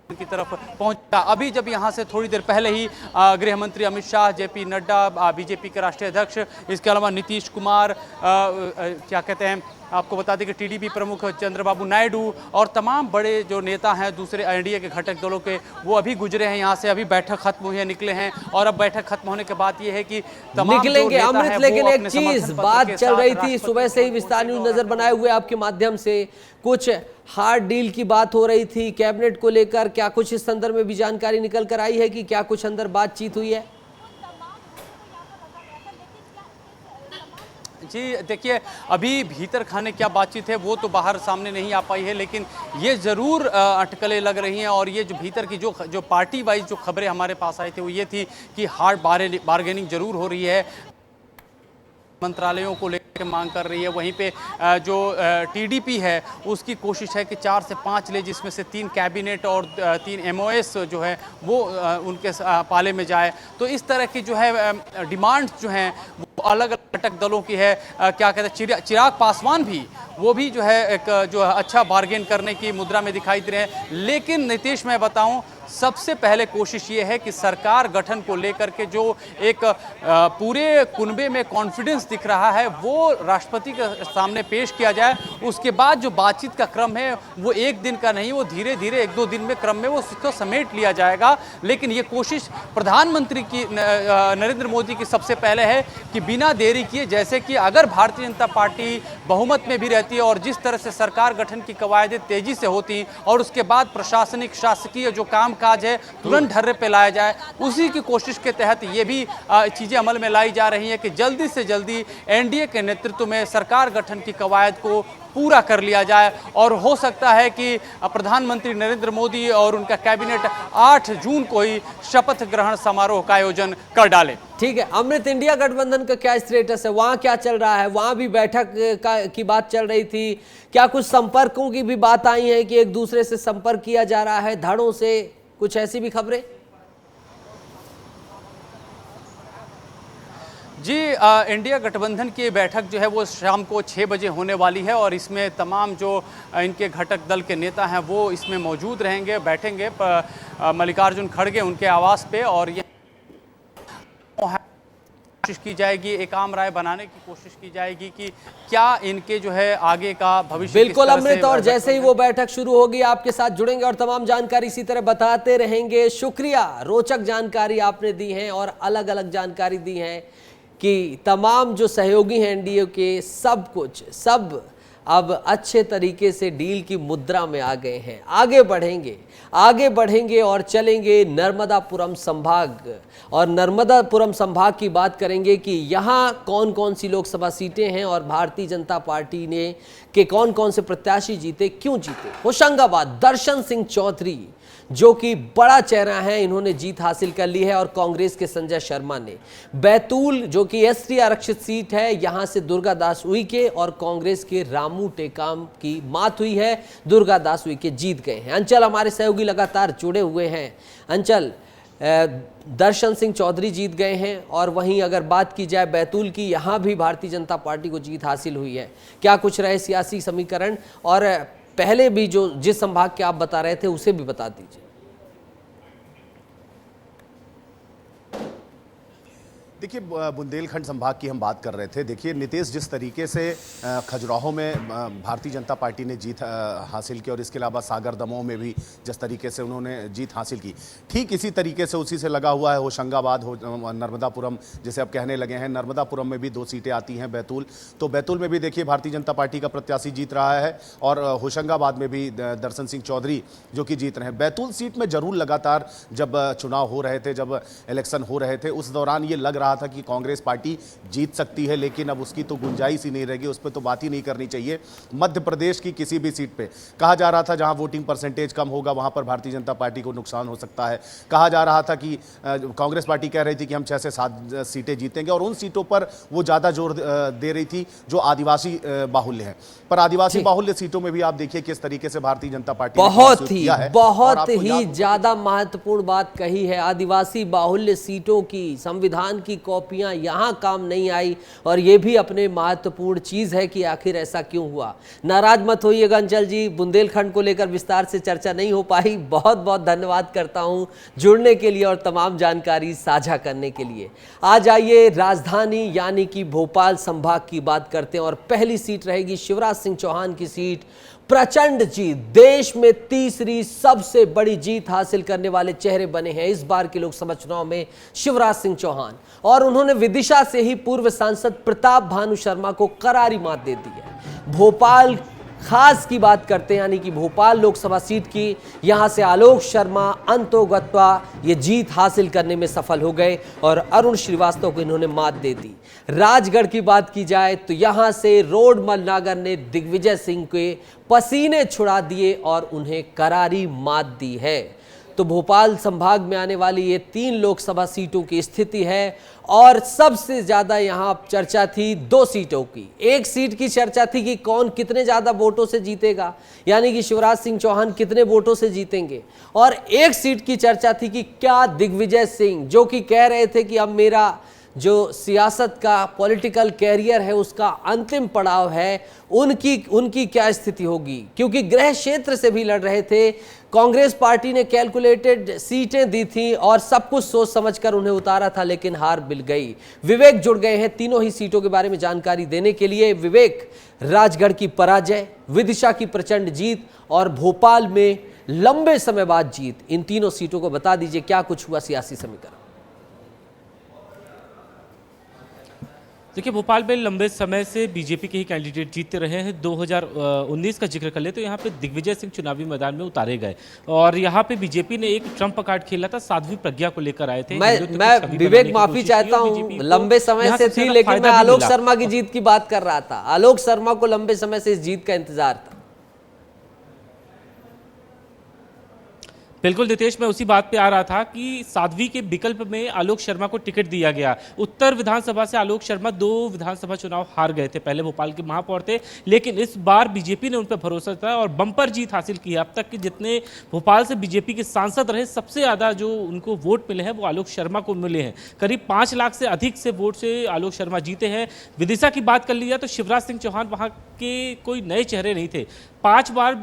की तरफ पहुंचा। अभी जब यहां से थोड़ी देर पहले ही गृह मंत्री अमित शाह, जेपी नड्डा, बीजेपी के राष्ट्रीय अध्यक्ष, इसके अलावा नीतीश कुमार, क्या कहते हैं, आपको बता दें कि टीडीपी प्रमुख चंद्रबाबू नायडू और तमाम बड़े जो नेता हैं दूसरे एनडीए के घटक दलों के, वो अभी गुजरे हैं यहाँ से। अभी बैठक खत्म हुई है, निकले हैं और अब बैठक खत्म होने के बाद ये है कि तमाम निकलेंगे अमृत। लेकिन एक चीज बात चल रही थी सुबह से ही विस्तार न्यूज नजर बनाए हुए आपके माध्यम से, कुछ हार्ड डील की बात हो रही थी कैबिनेट को लेकर, क्या कुछ इस संदर्भ में भी जानकारी निकल कर आई है कि क्या कुछ अंदर बातचीत हुई है? जी देखिए, अभी भीतर खाने क्या बातचीत है वो तो बाहर सामने नहीं आ पाई है, लेकिन ये ज़रूर अटकलें लग रही हैं। और ये जो भीतर की जो पार्टी वाइज जो खबरें हमारे पास आई थी वो ये थी कि हार्ड बार्गेनिंग जरूर हो रही है, मंत्रालयों को लेकर मांग कर रही है। वहीं पे जो टीडीपी है उसकी कोशिश है कि 4 से 5 ले, जिसमें से 3 कैबिनेट और 3 एमओएस जो है वो उनके पाले में जाए। तो इस तरह की जो है डिमांड्स जो हैं वो अलग अलग घटक दलों की है। क्या कहते हैं, चिराग पासवान भी वो भी जो है एक जो अच्छा बार्गेन करने की मुद्रा में दिखाई दे रहे हैं। लेकिन नीतीश, मैं बताऊं, सबसे पहले कोशिश ये है कि सरकार गठन को लेकर के जो एक पूरे कुनबे में कॉन्फिडेंस दिख रहा है वो राष्ट्रपति के सामने पेश किया जाए। उसके बाद जो बातचीत का क्रम है वो एक दिन का नहीं, वो धीरे धीरे एक दो दिन में क्रम में वो उसको समेट लिया जाएगा। लेकिन ये कोशिश प्रधानमंत्री की नरेंद्र मोदी की सबसे पहले है कि बिना देरी किए, जैसे कि अगर भारतीय जनता पार्टी बहुमत में भी रहती है और जिस तरह से सरकार गठन की कवायदें तेजी से होती और उसके बाद प्रशासनिक शासकीय जो काम काज है तुरंत ढर्रे पे लाया जाए, उसी की कोशिश के तहत ये भी चीज़ें अमल में लाई जा रही हैं कि जल्दी से जल्दी एनडीए के नेतृत्व में सरकार गठन की कवायद को पूरा कर लिया जाए। और हो सकता है कि प्रधानमंत्री नरेंद्र मोदी और उनका कैबिनेट 8 जून को ही शपथ ग्रहण समारोह का आयोजन कर डाले। ठीक है, अमृत, इंडिया गठबंधन का क्या स्टेटस है, वहां क्या चल रहा है? वहां भी बैठक की बात चल रही थी, क्या कुछ संपर्कों की भी बात आई है कि एक दूसरे से संपर्क किया जा रहा है धड़ों से, कुछ ऐसी भी खबरें? जी, इंडिया गठबंधन की बैठक जो है वो शाम को 6 बजे होने वाली है और इसमें तमाम जो इनके घटक दल के नेता हैं वो इसमें मौजूद रहेंगे, बैठेंगे मल्लिकार्जुन खड़गे उनके आवास पे, और ये कोशिश की जाएगी, एक आम राय बनाने की कोशिश की जाएगी कि क्या इनके जो है आगे का भविष्य। बिल्कुल अमृत, और जैसे ही वो बैठक शुरू होगी आपके साथ जुड़ेंगे और तमाम जानकारी इसी तरह बताते रहेंगे। शुक्रिया, रोचक जानकारी आपने दी है और अलग अलग जानकारी दी है कि तमाम जो सहयोगी हैं एनडीए के, सब अब अच्छे तरीके से डील की मुद्रा में आ गए हैं। आगे बढ़ेंगे और चलेंगे नर्मदापुरम संभाग, और नर्मदापुरम संभाग की बात करेंगे कि यहाँ कौन कौन सी लोकसभा सीटें हैं और भारतीय जनता पार्टी ने के कौन कौन से प्रत्याशी जीते, क्यों जीते। होशंगाबाद, दर्शन सिंह चौधरी जो कि बड़ा चेहरा है, इन्होंने जीत हासिल कर ली है, और कांग्रेस के संजय शर्मा ने। बैतूल जो कि एसटी आरक्षित सीट है, यहां से दुर्गा दास उइके और कांग्रेस के रामू टेकाम की मात हुई है, दुर्गा दास उइके जीत गए हैं। अंचल, हमारे सहयोगी लगातार जुड़े हुए हैं। अंचल, दर्शन सिंह चौधरी जीत गए हैं, और वहीं अगर बात की जाए बैतूल की, यहाँ भी भारतीय जनता पार्टी को जीत हासिल हुई है। क्या कुछ रहे सियासी समीकरण, और पहले भी जिस संभाग के आप बता रहे थे उसे भी बता दीजिए। देखिए, बुंदेलखंड संभाग की हम बात कर रहे थे। देखिए नीतीश, जिस तरीके से खजुराहो में भारतीय जनता पार्टी ने जीत हासिल की और इसके अलावा सागर दमोह में भी जिस तरीके से उन्होंने जीत हासिल की, ठीक इसी तरीके से उसी से लगा हुआ है होशंगाबाद, नर्मदापुरम जिसे अब कहने लगे हैं। नर्मदापुरम में भी 2 सीटें आती हैं। तो बैतूल में भी देखिए भारतीय जनता पार्टी का प्रत्याशी जीत रहा है, और होशंगाबाद में भी दर्शन सिंह चौधरी जो कि जीत रहे हैं। बैतूल सीट में जरूर लगातार जब चुनाव हो रहे थे, जब इलेक्शन हो रहे थे, उस दौरान ये लग रहा था कि कांग्रेस पार्टी जीत सकती है, लेकिन अब उसकी तो गुंजाइश ही नहीं रहेगी, उस पर तो बात ही नहीं करनी चाहिए। मध्य प्रदेश की किसी भी सीट पे कहा जा रहा था जहां वोटिंग परसेंटेज कम होगा वहां पर भारतीय जनता पार्टी को नुकसान हो सकता है। कहा जा रहा था कि कांग्रेस पार्टी कह रही थी कि हम 6 से 7 सीटें जीतेंगे, और उन सीटों पर वो ज्यादा जोर दे रही थी जो आदिवासी बाहुल्य है। पर आदिवासी बाहुल्य सीटों में भी आप देखिए किस तरीके से भारतीय जनता पार्टी बहुत ही ज्यादा महत्वपूर्ण बात कही है। आदिवासी बाहुल्य सीटों की संविधान की कॉपियां यहां काम नहीं आई, और यह भी अपने महत्वपूर्ण चीज है कि आखिर ऐसा क्यों हुआ। नाराज मत होइएगा अंचल जी, बुंदेलखंड को लेकर विस्तार से चर्चा नहीं हो पाई। बहुत बहुत धन्यवाद करता हूं जुड़ने के लिए और तमाम जानकारी साझा करने के लिए। आज आइए राजधानी यानी कि भोपाल संभाग की बात करते हैं, और पहली सीट रहेगी शिवराज सिंह चौहान की सीट। प्रचंड जीत, देश में तीसरी सबसे बड़ी जीत हासिल करने वाले चेहरे बने हैं इस बार के लोकसभा चुनाव में शिवराज सिंह चौहान, और उन्होंने विदिशा से ही पूर्व सांसद प्रताप भानु शर्मा को करारी मात दे दी है। भोपाल खास की बात करते हैं, यानी कि भोपाल लोकसभा सीट की, यहां से आलोक शर्मा अंतोगत्वा ये जीत हासिल करने में सफल हो गए और अरुण श्रीवास्तव को इन्होंने मात दे दी। राजगढ़ की बात की जाए तो यहां से रोडमल नागर ने दिग्विजय सिंह के पसीने छुड़ा दिए और उन्हें करारी मात दी है। तो भोपाल संभाग में आने वाली ये 3 लोकसभा सीटों की स्थिति है, और सबसे ज्यादा यहां चर्चा थी 2 सीटों की। एक सीट की चर्चा थी कि कौन कितने ज्यादा वोटों से जीतेगा, यानी कि शिवराज सिंह चौहान कितने वोटों से जीतेंगे, और एक सीट की चर्चा थी कि क्या दिग्विजय सिंह, जो कि कह रहे थे कि अब मेरा जो सियासत का पॉलिटिकल कैरियर है उसका अंतिम पड़ाव है, उनकी क्या स्थिति होगी, क्योंकि गृह क्षेत्र से भी लड़ रहे थे। कांग्रेस पार्टी ने कैलकुलेटेड सीटें दी थी और सब कुछ सोच समझकर उन्हें उतारा था, लेकिन हार मिल गई। विवेक जुड़ गए हैं तीनों ही सीटों के बारे में जानकारी देने के लिए। विवेक, राजगढ़ की पराजय, विदिशा की प्रचंड जीत और भोपाल में लंबे समय बाद जीत, इन तीनों सीटों को बता दीजिए क्या कुछ हुआ सियासी समीकरण। देखिए, भोपाल में लंबे समय से बीजेपी के ही कैंडिडेट जीतते रहे हैं। 2019 का जिक्र कर ले तो यहाँ पे दिग्विजय सिंह चुनावी मैदान में उतारे गए और यहाँ पे बीजेपी ने एक ट्रम्प कार्ड खेला था, साध्वी प्रज्ञा को लेकर आए थे। मैं विवेक माफी चाहता हूँ, लंबे समय से थी, लेकिन मैं आलोक शर्मा की जीत की बात कर रहा था। आलोक शर्मा को लंबे समय से इस जीत का इंतजार था। बिल्कुल नितेश, मैं उसी बात पे आ रहा था कि साध्वी के विकल्प में आलोक शर्मा को टिकट दिया गया। उत्तर विधानसभा से आलोक शर्मा 2 विधानसभा चुनाव हार गए थे, पहले भोपाल के महापौर थे, लेकिन इस बार बीजेपी ने उन पर भरोसा था और बम्पर जीत हासिल की है। अब तक के जितने भोपाल से बीजेपी के सांसद रहे, सबसे ज़्यादा जो उनको वोट मिले हैं वो आलोक शर्मा को मिले हैं। करीब 5 लाख से अधिक से वोट से आलोक शर्मा जीते हैं। विदिशा की बात कर ली जाए तो शिवराज सिंह चौहान वहाँ के कोई नए चेहरे नहीं थे। 5 बार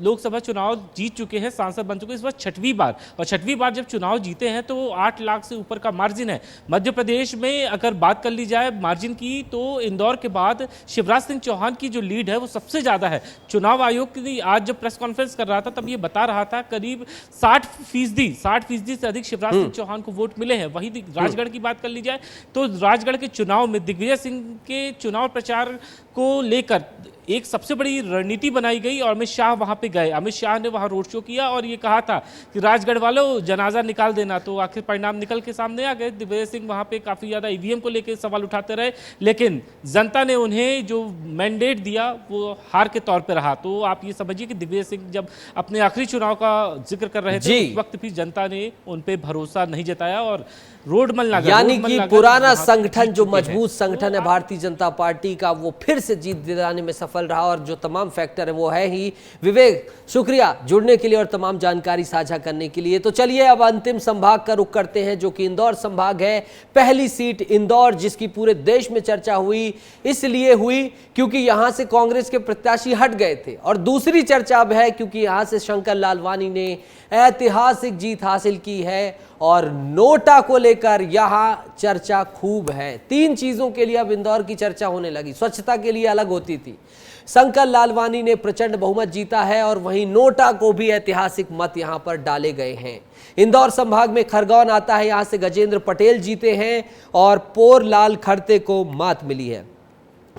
लोकसभा चुनाव जीत चुके हैं, सांसद बन चुके हैं, इस बार 6वीं बार, और 6वीं बार जब चुनाव जीते हैं तो 8 लाख से ऊपर का मार्जिन है। मध्य प्रदेश में अगर बात कर ली जाए मार्जिन की तो इंदौर के बाद शिवराज सिंह चौहान की जो लीड है वो सबसे ज़्यादा है। चुनाव आयोग की आज जब प्रेस कॉन्फ्रेंस कर रहा था तब ये बता रहा था करीब 60% से अधिक शिवराज सिंह चौहान को वोट मिले हैं। वहीं राजगढ़ की बात कर ली जाए तो राजगढ़ के चुनाव में दिग्विजय सिंह के चुनाव प्रचार को लेकर एक सबसे बड़ी रणनीति बनाई गई और अमित शाह वहां पे गए। अमित शाह ने वहां रोड शो किया और ये कहा था कि राजगढ़ वालों जनाजा निकाल देना, तो आखिर परिणाम निकल के सामने आ गए। दिग्विजय सिंह वहां पे काफ़ी ज़्यादा ईवीएम को लेकर सवाल उठाते रहे, लेकिन जनता ने उन्हें जो मैंडेट दिया वो हार के तौर पर रहा। तो आप ये समझिए कि दिग्विजय सिंह जब अपने आखिरी चुनाव का जिक्र कर रहे थे उस वक्त भी जनता ने उन पर भरोसा नहीं जताया और रोडमल ना, यानी कि पुराना संगठन जो मजबूत संगठन है भारतीय जनता पार्टी का, वो फिर से जीत दिलाने में सफल रहा और जो तमाम फैक्टर है वो है ही। विवेक, शुक्रिया जुड़ने के लिए और तमाम जानकारी साझा करने के लिए। तो चलिए अब अंतिम संभाग का रुख करते हैं जो कि इंदौर संभाग है। पहली सीट इंदौर, जिसकी पूरे देश में चर्चा हुई, इसलिए हुई क्योंकि यहां से कांग्रेस के प्रत्याशी हट गए थे, और दूसरी चर्चा अब है क्योंकि यहां से शंकर लालवानी ने ऐतिहासिक जीत हासिल की है और नोटा को लेकर यहां चर्चा खूब है। 3 चीजों के लिए अब इंदौर की चर्चा होने लगी। स्वच्छता के लिए अलग होती थी, शंकर लालवानी ने प्रचंड बहुमत जीता है और वहीं नोटा को भी ऐतिहासिक मत यहां पर डाले गए हैं। इंदौर संभाग में खरगोन आता है, यहां से गजेंद्र पटेल जीते हैं और पोरलाल खड़ते को मात मिली है।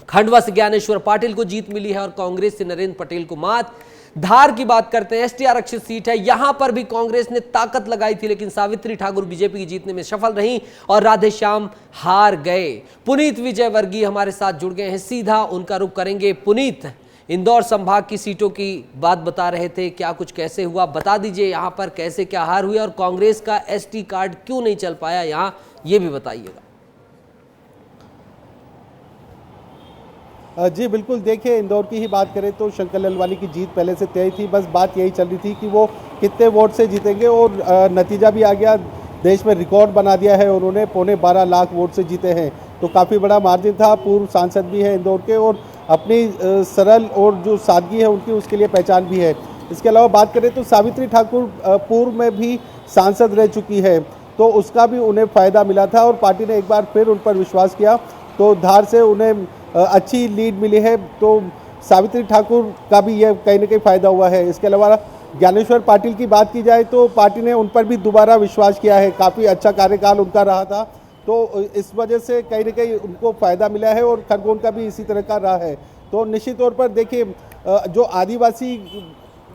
खंडवा से ज्ञानेश्वर पाटिल को जीत मिली है और कांग्रेस से नरेंद्र पटेल को मात। धार की बात करते हैं, एसटी आरक्षित सीट है, यहां पर भी कांग्रेस ने ताकत लगाई थी, लेकिन सावित्री ठाकुर बीजेपी की जीतने में सफल रहीं और राधेश्याम हार गए। पुनीत विजयवर्गीय हमारे साथ जुड़ गए हैं, सीधा उनका रुख करेंगे। पुनीत, इंदौर संभाग की सीटों की बात बता रहे थे, क्या कुछ कैसे हुआ बता दीजिए, यहां पर कैसे क्या हार हुई और कांग्रेस का एसटी कार्ड क्यों नहीं चल पाया यहां, ये भी बताइएगा। जी बिल्कुल, देखिए इंदौर की ही बात करें तो शंकर लालवानी की जीत पहले से तय थी, बस बात यही चल रही थी कि वो कितने वोट से जीतेंगे और नतीजा भी आ गया। देश में रिकॉर्ड बना दिया है उन्होंने, 12.25 लाख वोट से जीते हैं, तो काफ़ी बड़ा मार्जिन था। पूर्व सांसद भी है इंदौर के और अपनी सरल और जो सादगी है उनकी, उसके लिए पहचान भी है। इसके अलावा बात करें तो सावित्री ठाकुर पूर्व में भी सांसद रह चुकी है, तो उसका भी उन्हें फ़ायदा मिला था और पार्टी ने एक बार फिर उन पर विश्वास किया, तो धार से उन्हें अच्छी लीड मिली है, तो सावित्री ठाकुर का भी यह कहीं ना कहीं फ़ायदा हुआ है। इसके अलावा ज्ञानेश्वर पाटिल की बात की जाए तो पार्टी ने उन पर भी दोबारा विश्वास किया है, काफ़ी अच्छा कार्यकाल उनका रहा था, तो इस वजह से कहीं ना कहीं उनको फ़ायदा मिला है और खरगोन का भी इसी तरह का रहा है। तो निश्चित तौर पर देखिए, जो आदिवासी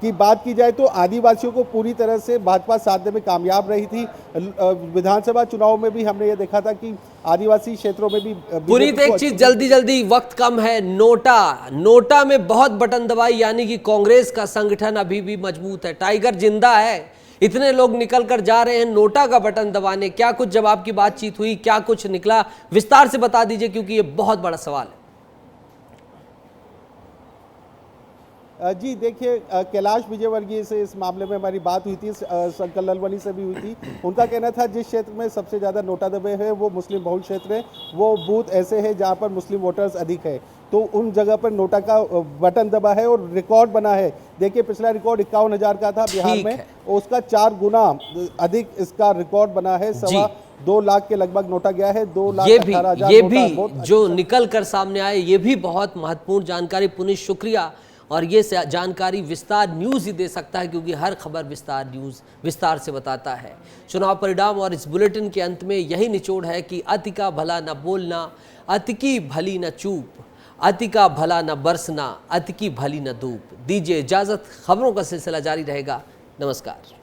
की बात की जाए तो आदिवासियों को पूरी तरह से भाजपा साधने में कामयाब रही थी। विधानसभा चुनाव में भी हमने ये देखा था कि आदिवासी क्षेत्रों में भी पुनीत, एक चीज जल्दी वक्त कम है, नोटा में बहुत बटन दबाई, यानी कि कांग्रेस का संगठन अभी भी मजबूत है, टाइगर जिंदा है, इतने लोग निकल कर जा रहे हैं नोटा का बटन दबाने। क्या कुछ जब आपकी बातचीत हुई, क्या कुछ निकला, विस्तार से बता दीजिए क्योंकि ये बहुत बड़ा सवाल है। जी देखिए, कैलाश विजयवर्गीय से इस मामले में हमारी बात हुई थी, शंकर ललवानी से भी हुई थी। उनका कहना था जिस क्षेत्र में सबसे ज़्यादा नोटा दबे हैं वो मुस्लिम बहुल क्षेत्र है, वो बूथ ऐसे हैं जहां पर मुस्लिम वोटर्स अधिक है, तो उन जगह पर नोटा का बटन दबा है और रिकॉर्ड बना है। देखिए पिछला रिकॉर्ड 51,000 का था बिहार में, उसका 4 गुना अधिक इसका रिकॉर्ड बना है। 2 लाख के लगभग नोटा गया है। 2,18,000 ये भी जो निकल कर सामने आए, ये भी बहुत महत्वपूर्ण जानकारी। पुनीत शुक्रिया। और ये जानकारी विस्तार न्यूज़ ही दे सकता है, क्योंकि हर खबर विस्तार न्यूज़ विस्तार से बताता है। चुनाव परिणाम और इस बुलेटिन के अंत में यही निचोड़ है कि अति का भला न बोलना, अति की भली न चूप, अति का भला न बरसना, अति की भली न धूप। दीजिए इजाज़त, खबरों का सिलसिला जारी रहेगा। नमस्कार।